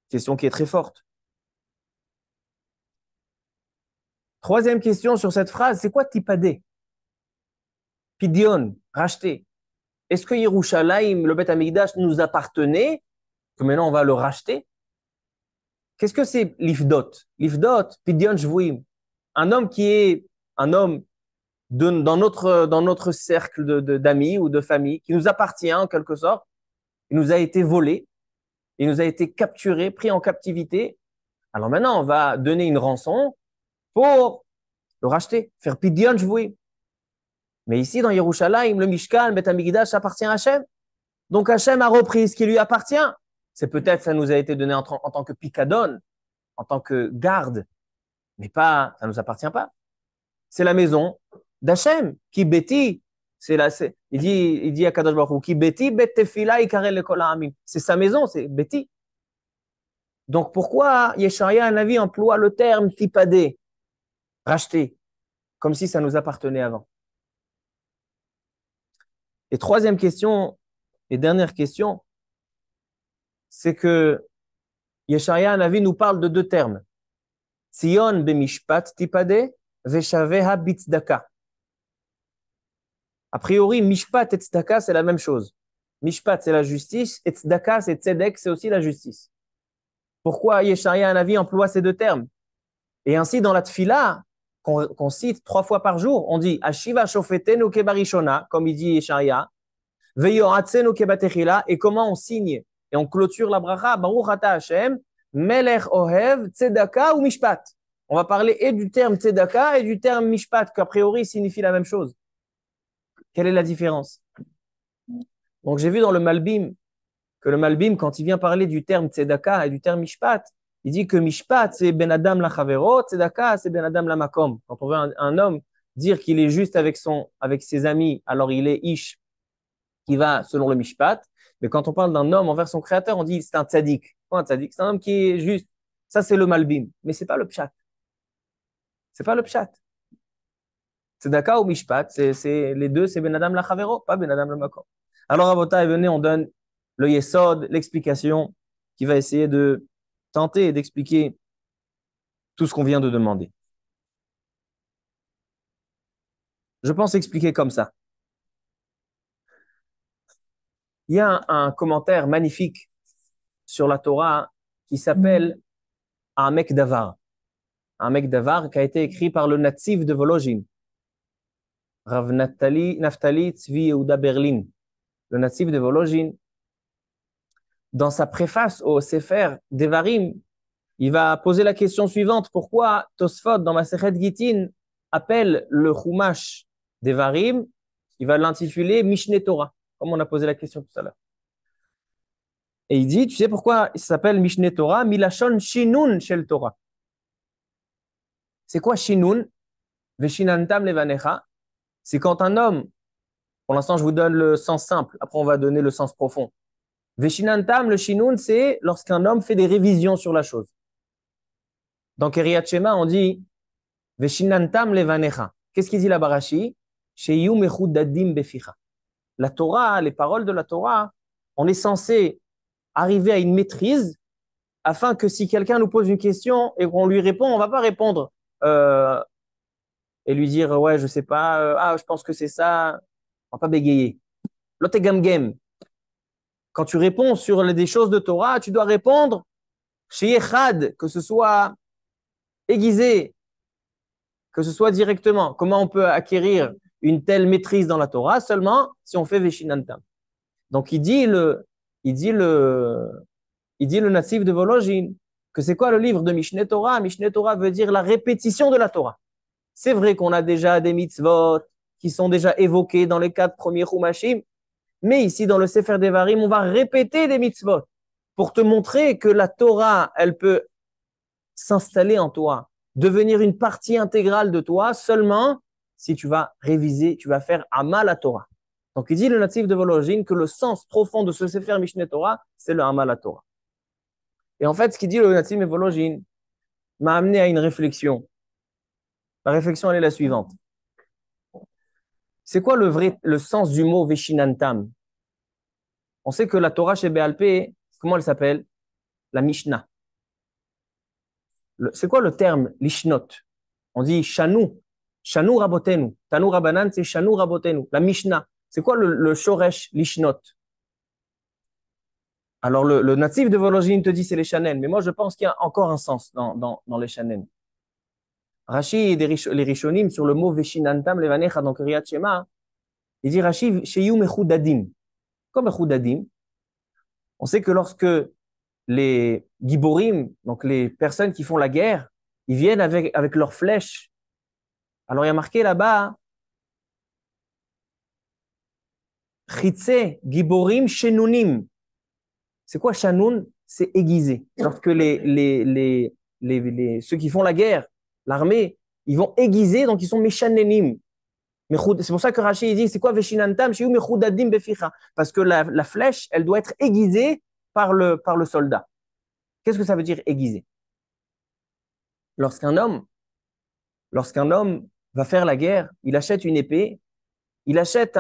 Question qui est très forte. Troisième question sur cette phrase, c'est quoi tipadé? Pidion, racheter. Est-ce que Yerushalayim, le Beth Amikdash, nous appartenait, que maintenant on va le racheter? Qu'est-ce que c'est l'ifdot? L'ifdot, pidion shvuim. Un homme qui est un homme dans notre cercle d'amis ou de famille, qui nous appartient en quelque sorte, il nous a été volé, il nous a été capturé, pris en captivité. Alors maintenant, on va donner une rançon pour le racheter, faire pidion shvuim. Mais ici, dans Yerushalayim, le Mishkan, le Beth Amikdash appartient à Hachem. Donc Hachem a repris ce qui lui appartient. C'est peut-être, ça nous a été donné en tant que picadon, en tant que garde, mais pas, ça ne nous appartient pas. C'est la maison, d'Hachem, qui beti, il dit à Kadosh Baruch Hu, qui beti bet tefila ikarel lekol ha'amim. C'est sa maison, c'est beti. Donc pourquoi Yesharia Hanavi emploie le terme tipadé, racheté, comme si ça nous appartenait avant? Et troisième question, et dernière question, c'est que Yesharia Hanavi nous parle de deux termes. Tzion bemishpat tipadé, veshaveha bitzdaka. A priori, mishpat et tzedaka, c'est la même chose. Mishpat, c'est la justice, et tzedaka, c'est tzedek, c'est aussi la justice. Pourquoi Yesharia Hanavi emploie ces deux termes? Et ainsi, dans la tfila, qu'on cite 3 fois par jour, on dit Ashiva shofetenu kebarishona, comme il dit Yesharia, veyoratzenu kebatechila, et comment on signe et on clôture la bracha, Baruch ata Hashem, melech ohev, tzedaka ou mishpat. On va parler et du terme tzedaka et du terme mishpat, qu'a priori signifie la même chose. Quelle est la différence? Donc, j'ai vu dans le Malbim que le Malbim, quand il vient parler du terme tzedaka et du terme mishpat, il dit que mishpat, c'est ben adam la chavero, tzedaka, c'est ben adam la makom. Quand on veut un homme dire qu'il est juste avec ses amis, alors il est ish, qui va selon le mishpat. Mais quand on parle d'un homme envers son créateur, on dit c'est un tzadik. Pas un tzadik, c'est un homme qui est juste. Ça, c'est le Malbim. Mais c'est pas le pshat. C'est pas le pshat. Tzedaka ou mishpat, les deux, c'est ben adam la chavero, pas ben adam la makom. Alors, Rabotai, venez, on donne le yesod, l'explication, qui va essayer de tenter d'expliquer tout ce qu'on vient de demander. Je pense expliquer comme ça. Il y a un commentaire magnifique sur la Torah qui s'appelle Amek Davar. Amek Davar qui a été écrit par le natif de Volojin, Rav Naftali Tzvi Yehuda Berlin. Le natif de Volojin, dans sa préface au Sefer Devarim, il va poser la question suivante. Pourquoi Tosfot, dans Masechet Gitin, appelle le Chumash Devarim, il va l'intituler Mishneh Torah, comme on a posé la question tout à l'heure. Et il dit, tu sais pourquoi il s'appelle Mishneh Torah? Milashon Shinun Shel Torah. C'est quoi Shinun? Veshinantam Levanecha. C'est quand un homme, pour l'instant je vous donne le sens simple, après on va donner le sens profond. Veshinantam, le Shinun, c'est lorsqu'un homme fait des révisions sur la chose. Dans Keriyat Shema, on dit Veshinantam levanecha. Qu'est-ce qu'il dit la Barashi? Sheyu mechudadim beficha. La Torah, les paroles de la Torah, on est censé arriver à une maîtrise afin que si quelqu'un nous pose une question et qu'on lui répond, on va pas répondre et lui dire ouais, je sais pas, je pense que c'est ça. On va pas bégayer. Lotegam. Quand tu réponds sur des choses de Torah, tu dois répondre chez Echad, que ce soit aiguisé, que ce soit directement. Comment on peut acquérir une telle maîtrise dans la Torah? Seulement si on fait Veshinantam. Donc il dit le natif de Volojin que c'est quoi le livre de Mishneh Torah? Mishneh Torah veut dire la répétition de la Torah. C'est vrai qu'on a déjà des mitzvot qui sont déjà évoqués dans les 4 premiers Chumashim, mais ici dans le Sefer Devarim, on va répéter des mitzvot pour te montrer que la Torah, elle peut s'installer en toi, devenir une partie intégrale de toi seulement si tu vas réviser, tu vas faire Amal à Torah. Donc il dit le natif de Volojin que le sens profond de ce Sefer Mishneh Torah, c'est le Amal à Torah. Et en fait, ce qu'il dit le natif de Volojin m'a amené à une réflexion. La réflexion, elle est la suivante. C'est quoi le sens du mot Veshinantam? On sait que la Torah chez Béalpé, comment elle s'appelle? La Mishnah. C'est quoi le terme Lishnot? On dit Shanu Rabotenu. Tanu Rabanan, c'est Shanu Rabotenu. La Mishnah. C'est quoi le Shoresh Lishnot? Alors, le natif de Volojin te dit c'est les Shanen, mais moi je pense qu'il y a encore un sens dans les Shanen. Rashi et les Rishonim sur le mot Veshinantam Levanecha dans Kriyat Shema, il dit Rashi Sheyu Mechudadim. Comme Mechudadim, on sait que lorsque les Giborim, donc les personnes qui font la guerre, ils viennent avec leurs flèches. Alors il y a marqué là-bas Chitze Giborim Shenunim. C'est quoi Shanun? C'est aiguisé. Lorsque ceux qui font la guerre, l'armée, ils vont aiguiser, donc ils sont Meshanenim. C'est pour ça que Rashi il dit, c'est quoi Veshinantam, Shiu Mechudadim Beficha? Parce que la flèche, elle doit être aiguisée par le soldat. Qu'est-ce que ça veut dire aiguisée? Lorsqu'un homme, lorsqu'un homme va faire la guerre, il achète une épée, il achète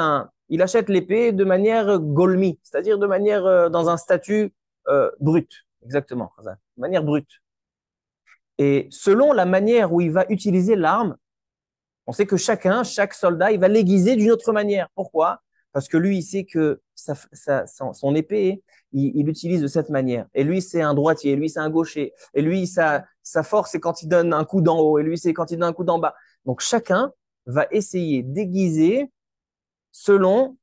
l'épée de manière golmi, c'est-à-dire de manière dans un statut brut, exactement, de manière brute. Et selon la manière où il va utiliser l'arme, on sait que chaque soldat, il va l'aiguiser d'une autre manière. Pourquoi? Parce que lui, il sait que son épée, il l'utilise de cette manière. Et lui, c'est un droitier, lui, c'est un gaucher. Et lui, sa force, c'est quand il donne un coup d'en haut. Et lui, c'est quand il donne un coup d'en bas. Donc, chacun va essayer d'aiguiser selon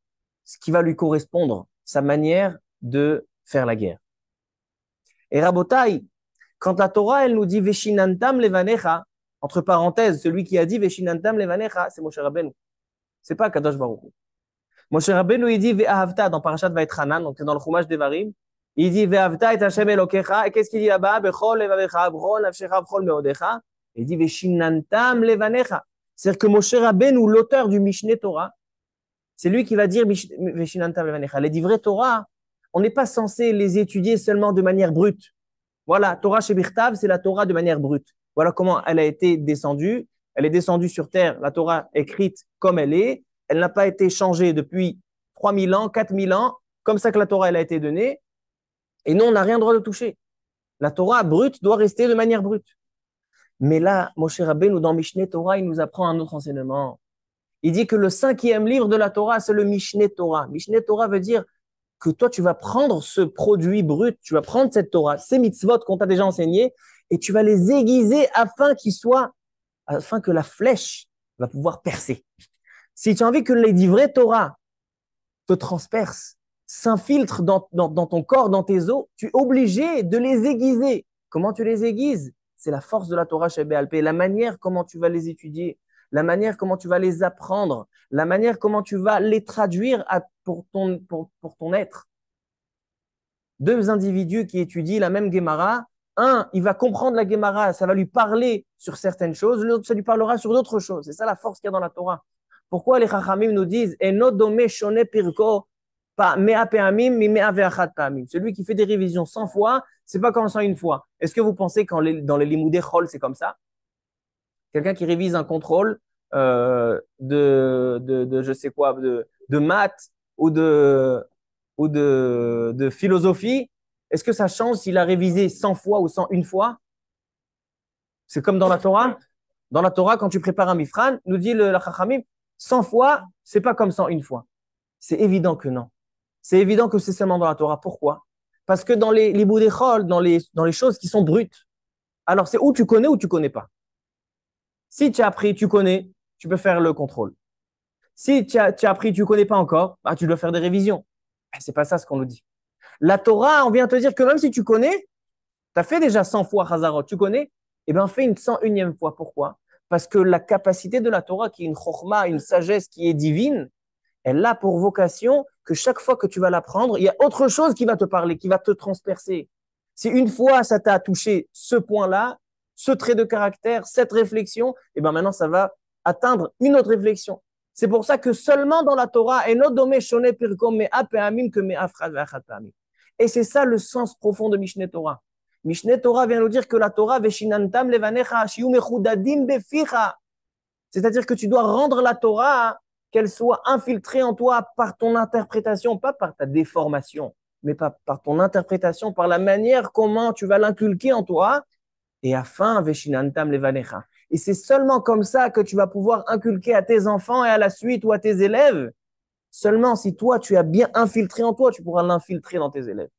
ce qui va lui correspondre, sa manière de faire la guerre. Et Rabotai, quand la Torah, elle nous dit Veshinantam levanecha, entre parenthèses, celui qui a dit Veshinantam levanecha, c'est Moshe Rabbeinu. C'est pas Kadosh Baruch Hu. Moshe Rabbeinu, il dit Ve'ahavta dans Parashat Vaïtranan, donc dans le Chumash Devarim. Il dit Ve'ahavta et Hashem Elokecha. Et qu'est-ce qu'il dit là-bas? Bechol levavecha, bchol nafshecha, bchol meodecha. Il dit Veshinantam levanecha. C'est-à-dire que Moshe Rabbeinu, l'auteur du Mishneh Torah, c'est lui qui va dire Veshinantam levanecha. Les divrei Torah, on n'est pas censé les étudier seulement de manière brute. Voilà, Torah chez Birtav, c'est la Torah de manière brute. Voilà comment elle a été descendue. Elle est descendue sur terre, la Torah écrite comme elle est. Elle n'a pas été changée depuis 3000 ans, 4000 ans, comme ça que la Torah elle a été donnée. Et nous, on n'a rien droit de toucher. La Torah brute doit rester de manière brute. Mais là, Moshe Rabbeinu, dans Mishneh Torah, il nous apprend un autre enseignement. Il dit que le 5e livre de la Torah, c'est le Mishneh Torah. Mishneh Torah veut dire que toi, tu vas prendre ce produit brut, tu vas prendre cette Torah, ces mitzvot qu'on t'a déjà enseigné, et tu vas les aiguiser afin que la flèche va pouvoir percer. Si tu as envie que les divrei Torah te transpercent, s'infiltrent dans ton corps, dans tes os, tu es obligé de les aiguiser. Comment tu les aiguises? C'est la force de la Torah chez Béalpé, la manière comment tu vas les étudier, la manière comment tu vas les apprendre, la manière comment tu vas les traduire pour ton être. Deux individus qui étudient la même Gemara, un, il va comprendre la Gemara, ça va lui parler sur certaines choses, l'autre, ça lui parlera sur d'autres choses. C'est ça la force qu'il y a dans la Torah. Pourquoi les Chachamim nous disent Eno dome shone pirko pa mea peamim mi mea ve'achat peamim. Celui qui fait des révisions 100 fois, c'est pas comme ça une fois. Est-ce que vous pensez dans les limoudei chol, c'est comme ça? Quelqu'un qui révise un contrôle je sais quoi, de maths ou de philosophie, est-ce que ça change s'il a révisé 100 fois ou 101 fois? C'est comme dans la Torah. Dans la Torah, quand tu prépares un mifran, nous dit la Chachamim, 100 fois, c'est pas comme 101 fois. C'est évident que non. C'est évident que c'est seulement dans la Torah. Pourquoi? Parce que dans les liboudei chol, dans les choses qui sont brutes, alors c'est ou tu connais pas. Si tu as appris, tu connais, tu peux faire le contrôle. Si tu as appris, tu connais pas encore, bah, tu dois faire des révisions. C'est pas ça ce qu'on nous dit. La Torah, on vient te dire que même si tu connais, tu as fait déjà 100 fois Hazarot, tu connais, eh bien fais une 101e fois. Pourquoi? Parce que la capacité de la Torah, qui est une chorma, une sagesse qui est divine, elle a pour vocation que chaque fois que tu vas l'apprendre, il y a autre chose qui va te parler, qui va te transpercer. Si une fois ça t'a touché ce point-là, ce trait de caractère, cette réflexion, et bien maintenant ça va atteindre une autre réflexion. C'est pour ça que seulement dans la Torah, et c'est ça le sens profond de Mishneh Torah. Mishneh Torah vient nous dire que la Torah, c'est-à-dire que tu dois rendre la Torah, qu'elle soit infiltrée en toi par ton interprétation, pas par ta déformation, mais par ton interprétation, par la manière comment tu vas l'inculquer en toi, et afin, veshinantam levanecha. Et c'est seulement comme ça que tu vas pouvoir inculquer à tes enfants et à la suite ou à tes élèves. Seulement si toi, tu as bien infiltré en toi, tu pourras l'infiltrer dans tes élèves.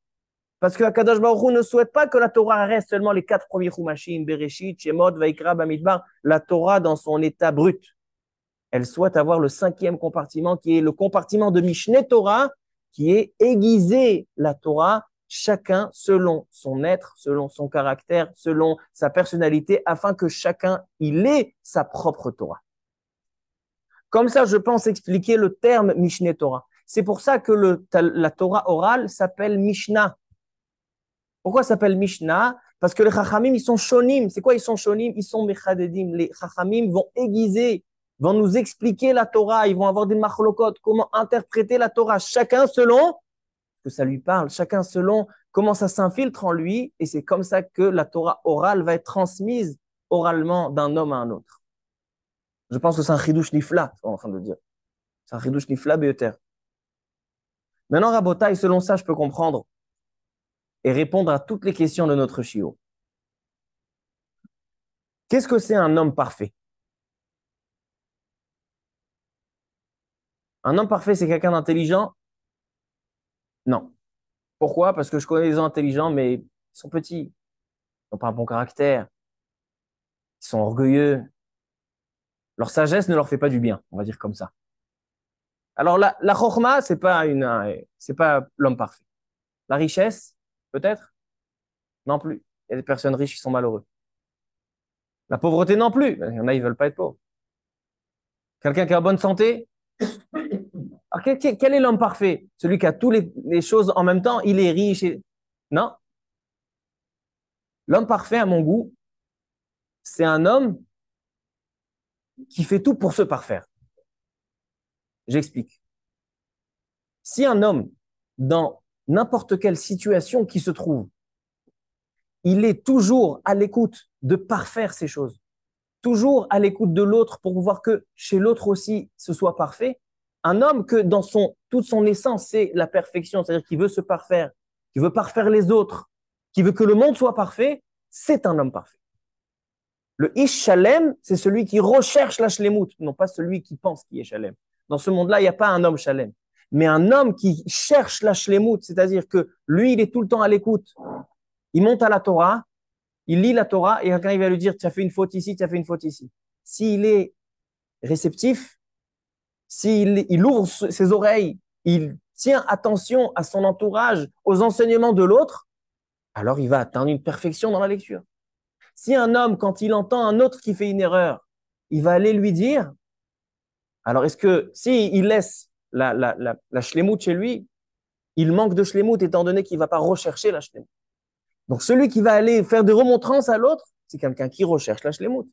Parce que Akadosh Baruch Hu ne souhaite pas que la Torah reste seulement les 4 premiers Chumashim, Bereshit, Shemot, Vaikra, Bamidbar, la Torah dans son état brut. Elle souhaite avoir le 5e compartiment qui est le compartiment de Mishneh Torah, qui est aiguiser la Torah, chacun selon son être, selon son caractère, selon sa personnalité, afin que chacun, il ait sa propre Torah. Comme ça, je pense expliquer le terme Mishneh Torah. C'est pour ça que la Torah orale s'appelle Mishnah. Pourquoi ça s'appelle Mishnah? Parce que les Chachamim, ils sont shonim. C'est quoi ils sont shonim? Ils sont mechadedim. Les Chachamim vont aiguiser, vont nous expliquer la Torah, ils vont avoir des machlokot, comment interpréter la Torah, chacun selon que ça lui parle, chacun selon comment ça s'infiltre en lui, et c'est comme ça que la Torah orale va être transmise oralement d'un homme à un autre. Je pense que c'est un chidouche nifla, on est en train de le dire. C'est un chidouche nifla beoter. Maintenant, Rabotai, selon ça, je peux comprendre et répondre à toutes les questions de notre chiot. Qu'est-ce que c'est un homme parfait? Un homme parfait, c'est quelqu'un d'intelligent? Non. Pourquoi? Parce que je connais des gens intelligents, mais ils sont petits, ils n'ont pas un bon caractère, ils sont orgueilleux. Leur sagesse ne leur fait pas du bien, on va dire comme ça. Alors, la chokhma, c'est pas l'homme parfait. La richesse, peut-être? Non plus. Il y a des personnes riches qui sont malheureux. La pauvreté non plus. Il y en a, ils veulent pas être pauvres. Quelqu'un qui a bonne santé? Alors, quel est l'homme parfait? Celui qui a toutes les choses en même temps, il est riche. Non. L'homme parfait, à mon goût, c'est un homme qui fait tout pour se parfaire. J'explique. Si un homme, dans n'importe quelle situation qui se trouve, il est toujours à l'écoute de parfaire ces choses, toujours à l'écoute de l'autre pour voir que chez l'autre aussi ce soit parfait, un homme que dans toute son essence, c'est la perfection, c'est-à-dire qu'il veut se parfaire, qu'il veut parfaire les autres, qu'il veut que le monde soit parfait, c'est un homme parfait. Le Ish Shalem, c'est celui qui recherche la Shlemut, non pas celui qui pense qu'il est Shalem. Dans ce monde-là, il n'y a pas un homme Shalem. Mais un homme qui cherche la Shlemut, c'est-à-dire que lui, il est tout le temps à l'écoute. Il monte à la Torah, il lit la Torah et quelqu'un il va lui dire, tu as fait une faute ici, tu as fait une faute ici. S'il est réceptif, s'il ouvre ses oreilles, il tient attention à son entourage, aux enseignements de l'autre, alors il va atteindre une perfection dans la lecture. Si un homme, quand il entend un autre qui fait une erreur, il va aller lui dire, alors est-ce que s'il laisse la shlemut chez lui, il manque de shlemut étant donné qu'il ne va pas rechercher la shlemut. Donc celui qui va aller faire des remontrances à l'autre, c'est quelqu'un qui recherche la shlemut.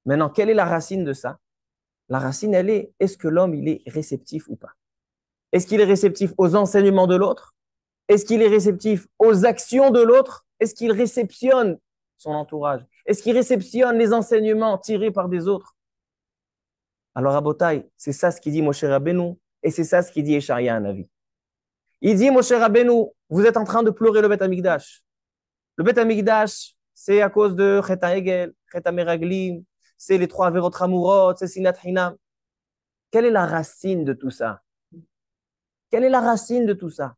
Maintenant, quelle est la racine de ça? La racine, elle est-ce que l'homme, il est réceptif ou pas? Est-ce qu'il est réceptif aux enseignements de l'autre? Est-ce qu'il est réceptif aux actions de l'autre? Est-ce qu'il réceptionne son entourage? Est-ce qu'il réceptionne les enseignements tirés par des autres? Alors, Rabotai, c'est ça ce qu'il dit Moshe Rabbeinu, et c'est ça ce qu'il dit Esharia Hanavi. Il dit, Moshe Rabbeinu, vous êtes en train de pleurer le Beth Amikdash. Le Beth Amikdash, c'est à cause de Chet HaEgel, Chet HaMeraglim, c'est les 3 Averot Hamurot, c'est Sinat Hinam. Quelle est la racine de tout ça? Quelle est la racine de tout ça?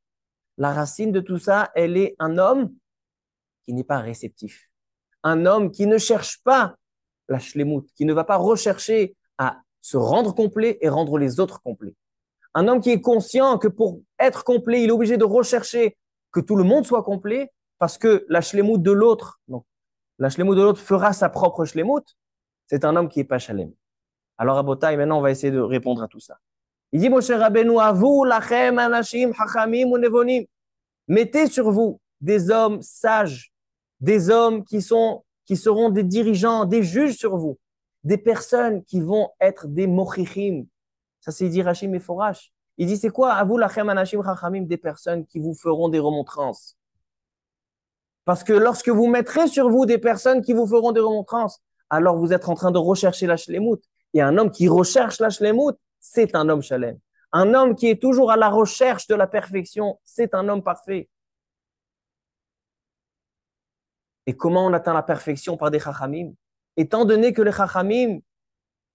La racine de tout ça, elle est un homme qui n'est pas réceptif. Un homme qui ne cherche pas la shlemut, qui ne va pas rechercher à se rendre complet et rendre les autres complets. Un homme qui est conscient que pour être complet, il est obligé de rechercher que tout le monde soit complet parce que la shlemut de l'autre, donc la shlemut de l'autre fera sa propre shlemut. C'est un homme qui n'est pas shalem. Alors, Rabotai, maintenant, on va essayer de répondre à tout ça. Il dit, Moshe Rabbeinu, Avu lachem anashim hachamim ou nevonim. Mettez sur vous des hommes sages, des hommes qui seront des dirigeants, des juges sur vous, des personnes qui vont être des mochichim. Ça, c'est dit Rachim et Forash. Il dit, c'est quoi, Avu lachem anashim hachamim, des personnes qui vous feront des remontrances. Parce que lorsque vous mettrez sur vous des personnes qui vous feront des remontrances, alors vous êtes en train de rechercher la shlemut. Et un homme qui recherche la shlemut, c'est un homme shalem. Un homme qui est toujours à la recherche de la perfection, c'est un homme parfait. Et comment on atteint la perfection par des chachamim? Étant donné que les chachamim,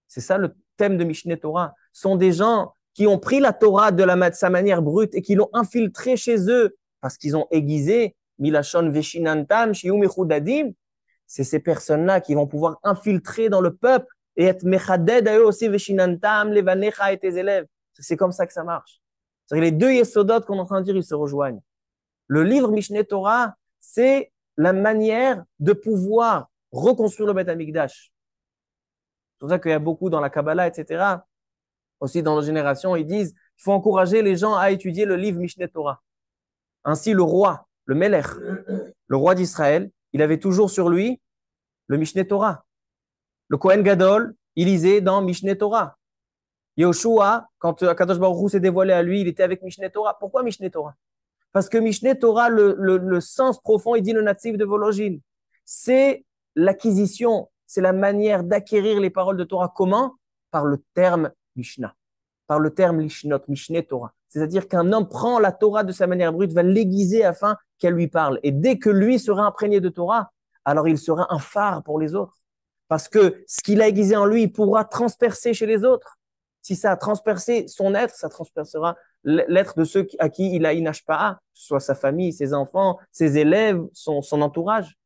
c'est ça le thème de Mishneh Torah, sont des gens qui ont pris la Torah de sa manière brute et qui l'ont infiltrée chez eux parce qu'ils ont aiguisé milashon veshinantam shium echudadim. C'est ces personnes-là qui vont pouvoir infiltrer dans le peuple et être mechaded à eux aussi veshinantam levanecha et tes élèves. C'est comme ça que ça marche. C'est-à-dire les deux yesodot qu'on est en train de dire, ils se rejoignent. Le livre Mishneh Torah, c'est la manière de pouvoir reconstruire le Beth Amikdash. C'est pour ça qu'il y a beaucoup dans la Kabbalah, etc. Aussi dans nos générations, ils disent qu'il faut encourager les gens à étudier le livre Mishneh Torah. Ainsi, le roi, le Melech, le roi d'Israël, il avait toujours sur lui le Mishneh Torah. Le Kohen Gadol, il lisait dans Mishneh Torah. Yoshua, quand Akadosh Baruch Hu s'est dévoilé à lui, il était avec Mishneh Torah. Pourquoi Mishneh Torah? Parce que Mishneh Torah, le sens profond, il dit le natif de Vologine. C'est l'acquisition, c'est la manière d'acquérir les paroles de Torah. Comment? Par le terme Mishnah, par le terme Lishnot, Mishneh Torah. C'est-à-dire qu'un homme prend la Torah de sa manière brute, va l'aiguiser afin qu'elle lui parle. Et dès que lui sera imprégné de Torah, alors il sera un phare pour les autres. Parce que ce qu'il a aiguisé en lui, il pourra transpercer chez les autres. Si ça a transpercé son être, ça transpercera l'être de ceux à qui il a inashpa'a, soit sa famille, ses enfants, ses élèves, son entourage.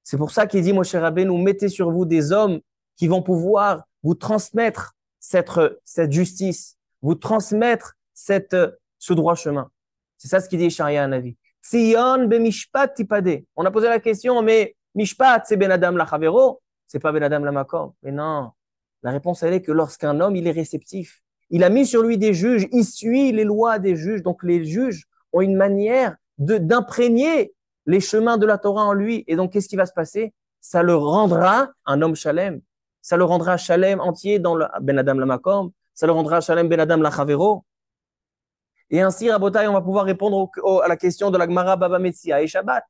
C'est pour ça qu'il dit, Moshe Rabbeinu, mettez sur vous des hommes qui vont pouvoir vous transmettre cette justice, vous transmettre ce droit chemin. C'est ça ce qu'il dit Sharia Navi. Tzion be mishpat tipade. On a posé la question, mais mishpat, c'est ben adam la chavero, c'est pas ben adam la makom. Mais non, la réponse elle est que lorsqu'un homme il est réceptif, il a mis sur lui des juges, il suit les lois des juges. Donc les juges ont une manière d'imprégner les chemins de la Torah en lui. Et donc qu'est-ce qui va se passer? Ça le rendra un homme shalem. Ça le rendra shalem entier dans le ben adam la makom. Ça le rendra shalem ben adam la chavero. Et ainsi, Rabotai, on va pouvoir répondre à la question de la Gemara Baba Metzia et Shabbat.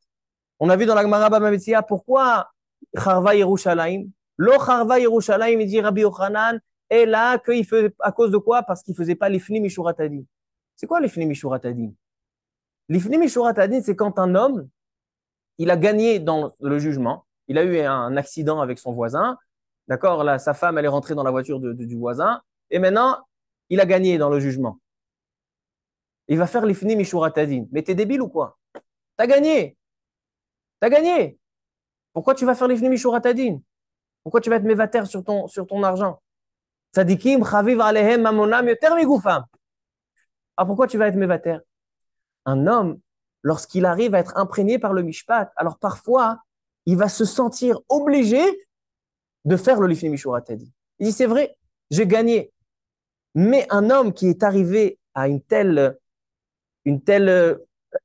On a vu dans la Gemara Baba Metzia pourquoi Charva Yerushalayim. Lo Charva Yerushalayim, il dit Rabbi Yochanan, est là qu'il faisait, à cause de quoi? Parce qu'il ne faisait pas l'ifni mishurat hadin. C'est quoi l'ifni mishurat hadin? L'ifni mishurat hadin, c'est quand un homme, il a gagné dans le jugement, il a eu un accident avec son voisin, d'accord? Là, sa femme, elle est rentrée dans la voiture du voisin, et maintenant, il a gagné dans le jugement. Il va faire l'ifni mishurat hadin. Mais t'es débile ou quoi? T'as gagné. T'as gagné. Pourquoi tu vas faire l'ifni mishurat hadin? Pourquoi tu vas être mévater sur ton argent? Tzadikim chaviv alehem mamonam yoter migufam. Ah, pourquoi tu vas être mévater? Un homme, lorsqu'il arrive à être imprégné par le mishpat, alors parfois, il va se sentir obligé de faire le l'ifni mishurat hadin. Il dit, c'est vrai, j'ai gagné. Mais un homme qui est arrivé à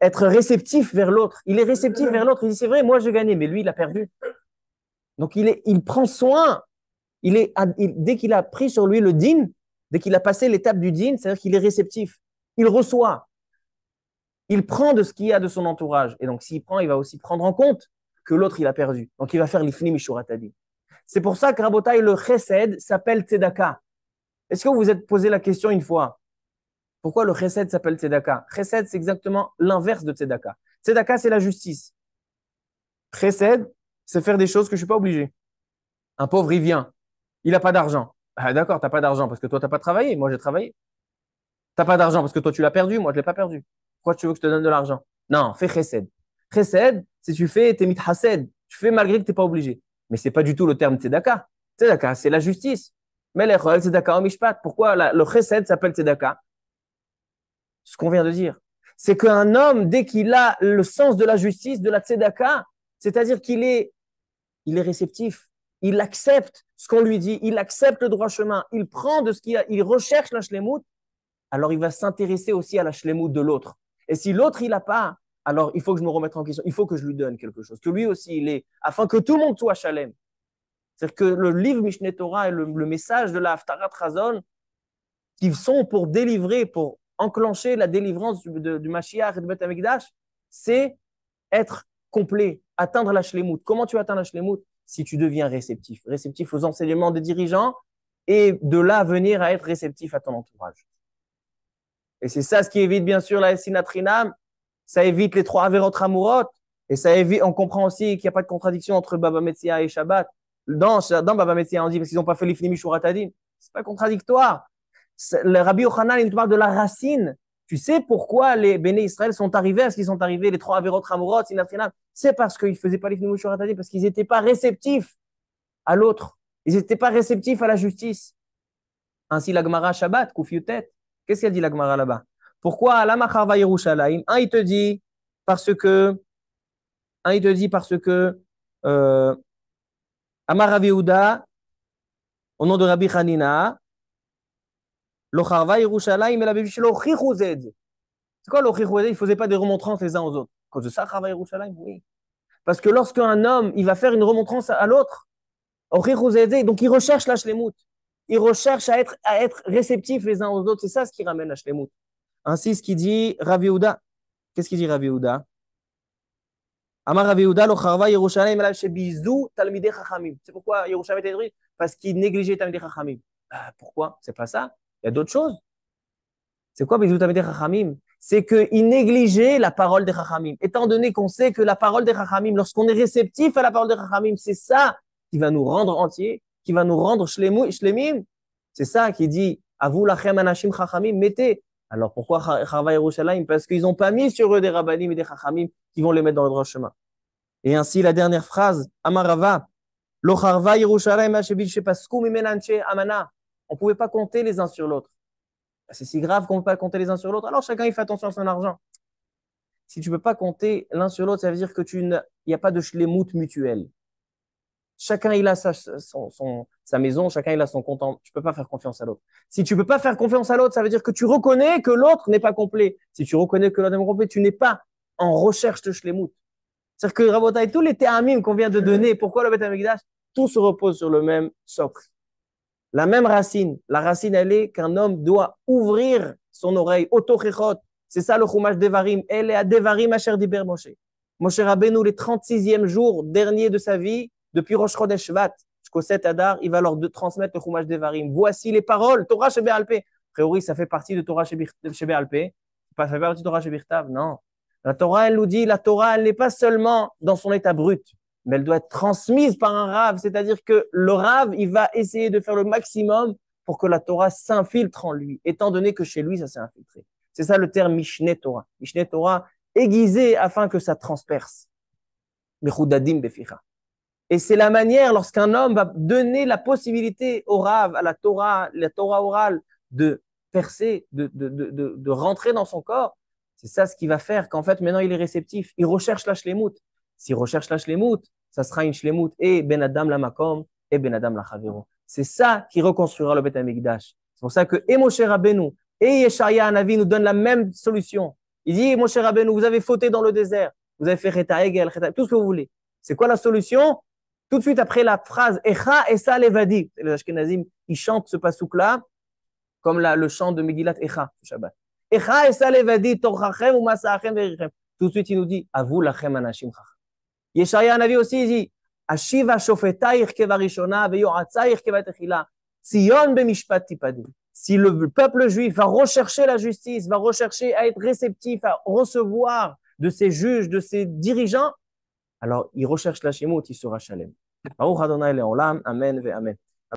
être réceptif vers l'autre. Il est réceptif vers l'autre. Il dit, c'est vrai, moi, j'ai gagné, mais lui, il a perdu. Donc, il prend soin. Dès qu'il a pris sur lui le din, dès qu'il a passé l'étape du din, c'est-à-dire qu'il est réceptif. Il reçoit. Il prend de ce qu'il y a de son entourage. Et donc, s'il prend, il va aussi prendre en compte que l'autre, il a perdu. Donc, il va faire l'ifni mishurat hadin. C'est pour ça que Rabotai, le chesed s'appelle tzedaka. Est-ce que vous vous êtes posé la question une fois? Pourquoi le chesed s'appelle tzedaka? Chesed, c'est exactement l'inverse de tzedaka. Tzedaka, c'est la justice. Chesed, c'est faire des choses que je ne suis pas obligé. Un pauvre, il vient. Il n'a pas d'argent. Ah, d'accord, tu n'as pas d'argent parce que toi, tu n'as pas travaillé. Moi, j'ai travaillé. Tu n'as pas d'argent parce que toi, tu l'as perdu. Moi, je ne l'ai pas perdu. Pourquoi tu veux que je te donne de l'argent? Non, fais chesed. Chesed, si tu fais, t'es mithased. Tu fais malgré que tu n'es pas obligé. Mais ce n'est pas du tout le terme tzedaka. Tzedaka, c'est la justice. Mais les tzedaka au mishpat. Pourquoi le chesed s'appelle tzedaka? Ce qu'on vient de dire. C'est qu'un homme, dès qu'il a le sens de la justice, de la tzedaka, c'est-à-dire qu'il est réceptif, il accepte ce qu'on lui dit, il accepte le droit chemin, il prend de ce qu'il a, il recherche la shlemout, alors il va s'intéresser aussi à la shlemout de l'autre. Et si l'autre, il n'a pas, alors il faut que je me remette en question, il faut que je lui donne quelque chose, que lui aussi, il est, afin que tout le monde soit shalem. C'est-à-dire que le livre Mishneh Torah et le message de la Haftarat Chazon, qui sont pour délivrer, pour enclencher la délivrance du Mashiach et du Beth Amikdash, c'est être complet, atteindre la shlemout. Comment tu atteins la shlemout? Si tu deviens réceptif. Réceptif aux enseignements des dirigeants et de là venir à être réceptif à ton entourage. Et c'est ça ce qui évite bien sûr la sinatrinam, ça évite les 3 averot hamurot et ça évite, on comprend aussi qu'il n'y a pas de contradiction entre Baba Metzia et Shabbat. Dans Baba Metzia, on dit parce qu'ils n'ont pas fait l'ifni mishurat hadin. C'est pas contradictoire. Le Rabbi Yochanan, il te parle de la racine. Tu sais pourquoi les Béné Israël sont arrivés à ce qu'ils sont arrivés, les 3 averot hamurot, sinatrinam? C'est parce qu'ils ne faisaient pas l'ifni mishurat hadin, parce qu'ils n'étaient pas réceptifs à l'autre. Ils n'étaient pas réceptifs à la justice. Ainsi, la Gemara Shabbat, Koufiyutet. Qu'est-ce qu'elle dit la Gemara là-bas? Pourquoi Lama Charva Yerushalayim? Il te dit parce que, Amar Rav Yehuda, au nom de Rabbi Hanina, Lo Charva Yerushalayim, el Aviv Shelo Chichu Zed. C'est quoi le Chichu Zed? Ils ne faisaient pas des remontrances les uns aux autres. À cause de ça, Charva Yerushalayim, oui. Parce que lorsqu'un homme, il va faire une remontrance à l'autre, Donc, ils recherchent la shlemut. Ils recherchent à être réceptifs les uns aux autres. C'est ça ce qui ramène la shlemut. Ainsi, ce qu'il dit Rav Yehuda. Qu'est-ce qu'il dit Rav Yehuda? Amar Rav Yehuda, lo charva Yerushalayim alav shebizou talmidei chachamim. C'est pourquoi Yerushalayim est détruit? Parce qu'il négligeait talmidei chachamim. Pourquoi? C'est pas ça. Il y a d'autres choses. C'est quoi bizou talmidei chachamim? C'est qu'il négligeait la parole des chachamim. Étant donné qu'on sait que la parole des chachamim, lorsqu'on est réceptif à la parole des chachamim, c'est ça qui va nous rendre entiers, qui va nous rendre shlemim. C'est ça qui dit Avu lachem anashim chachamim, mettez. Alors pourquoi Charva Yerushalayim? Parce qu'ils n'ont pas mis sur eux des rabbanim et des chachamim qui vont les mettre dans le droit chemin. Et ainsi, la dernière phrase, Amarava, Lo Charva Yerushalayim Hashebil Shepasku Mimenanche Amana. On ne pouvait pas compter les uns sur l'autre. C'est si grave qu'on ne peut pas compter les uns sur l'autre. Alors chacun il fait attention à son argent. Si tu ne peux pas compter l'un sur l'autre, ça veut dire que il n'y a pas de shlemut mutuel. Chacun il a sa maison, chacun il a son compte. Tu ne peux pas faire confiance à l'autre. Si tu ne peux pas faire confiance à l'autre, ça veut dire que tu reconnais que l'autre n'est pas complet. Si tu reconnais que l'autre n'est pas complet, tu n'es pas en recherche de shlemut. C'est-à-dire que Rabotai, tous les théamim qu'on vient de donner, pourquoi le Beth Amikdash, tout se repose sur le même socle. La même racine. La racine, elle est qu'un homme doit ouvrir son oreille. Otochechot. C'est ça le chumash Devarim. Elle est à Devarim Asher Diber Moshe. Moshe Rabbeinu, les 36e jours dernier de sa vie, depuis Rosh Chodesh Shvat jusqu'au 7 Adar, il va leur transmettre le chumash Devarim. Voici les paroles. Torah Shebe'alpe. A priori, ça fait partie de Torah Shebe'alpe. Ça fait partie de Torah Shebirtav. Non. La Torah, elle nous dit, la Torah, elle n'est pas seulement dans son état brut, mais elle doit être transmise par un rave, c'est-à-dire que le rave, il va essayer de faire le maximum pour que la Torah s'infiltre en lui, étant donné que chez lui, ça s'est infiltré. C'est ça le terme Mishneh Torah. Mishneh Torah, aiguisé afin que ça transperce. Mechudadim beficha. Et c'est la manière, lorsqu'un homme va donner la possibilité au rave, à la Torah orale, de percer, de rentrer dans son corps, c'est ça ce qui va faire qu'en fait, maintenant, il est réceptif. Il recherche la shlemut. S'il recherche la shlemut, ça sera une shlemut et ben adam la makom et ben adam la chavero. C'est ça qui reconstruira le Beth Amikdash. C'est pour ça que et Moshe Rabbeinu et Yeshaya Hanavi nous donnent la même solution. Il dit, Moshe Rabbeinu, vous avez fauté dans le désert. Vous avez fait Cheta Egel, tout ce que vous voulez. C'est quoi la solution? Tout de suite après la phrase Echa Esa Levadi. Les Ashkenazim, ils chantent ce pasouk-là comme le chant de Megillat Echa, Shabbat. Echa Esa Levadi, Torchachem ou Masachem Verichem. Tout de suite, il nous dit Avu lachem anashim chacham. Yeshaya Hanavi aussi, il dit Ashiva shofetaich kevarishona veyoatzaich kevatechila. Tzion bemishpat tipadim. Si le peuple juif va rechercher la justice, va rechercher à être réceptif, à recevoir de ses juges, de ses dirigeants, alors il recherche la shemut, il sera shalem. Baruch Adonai le'olam, amen ve amen.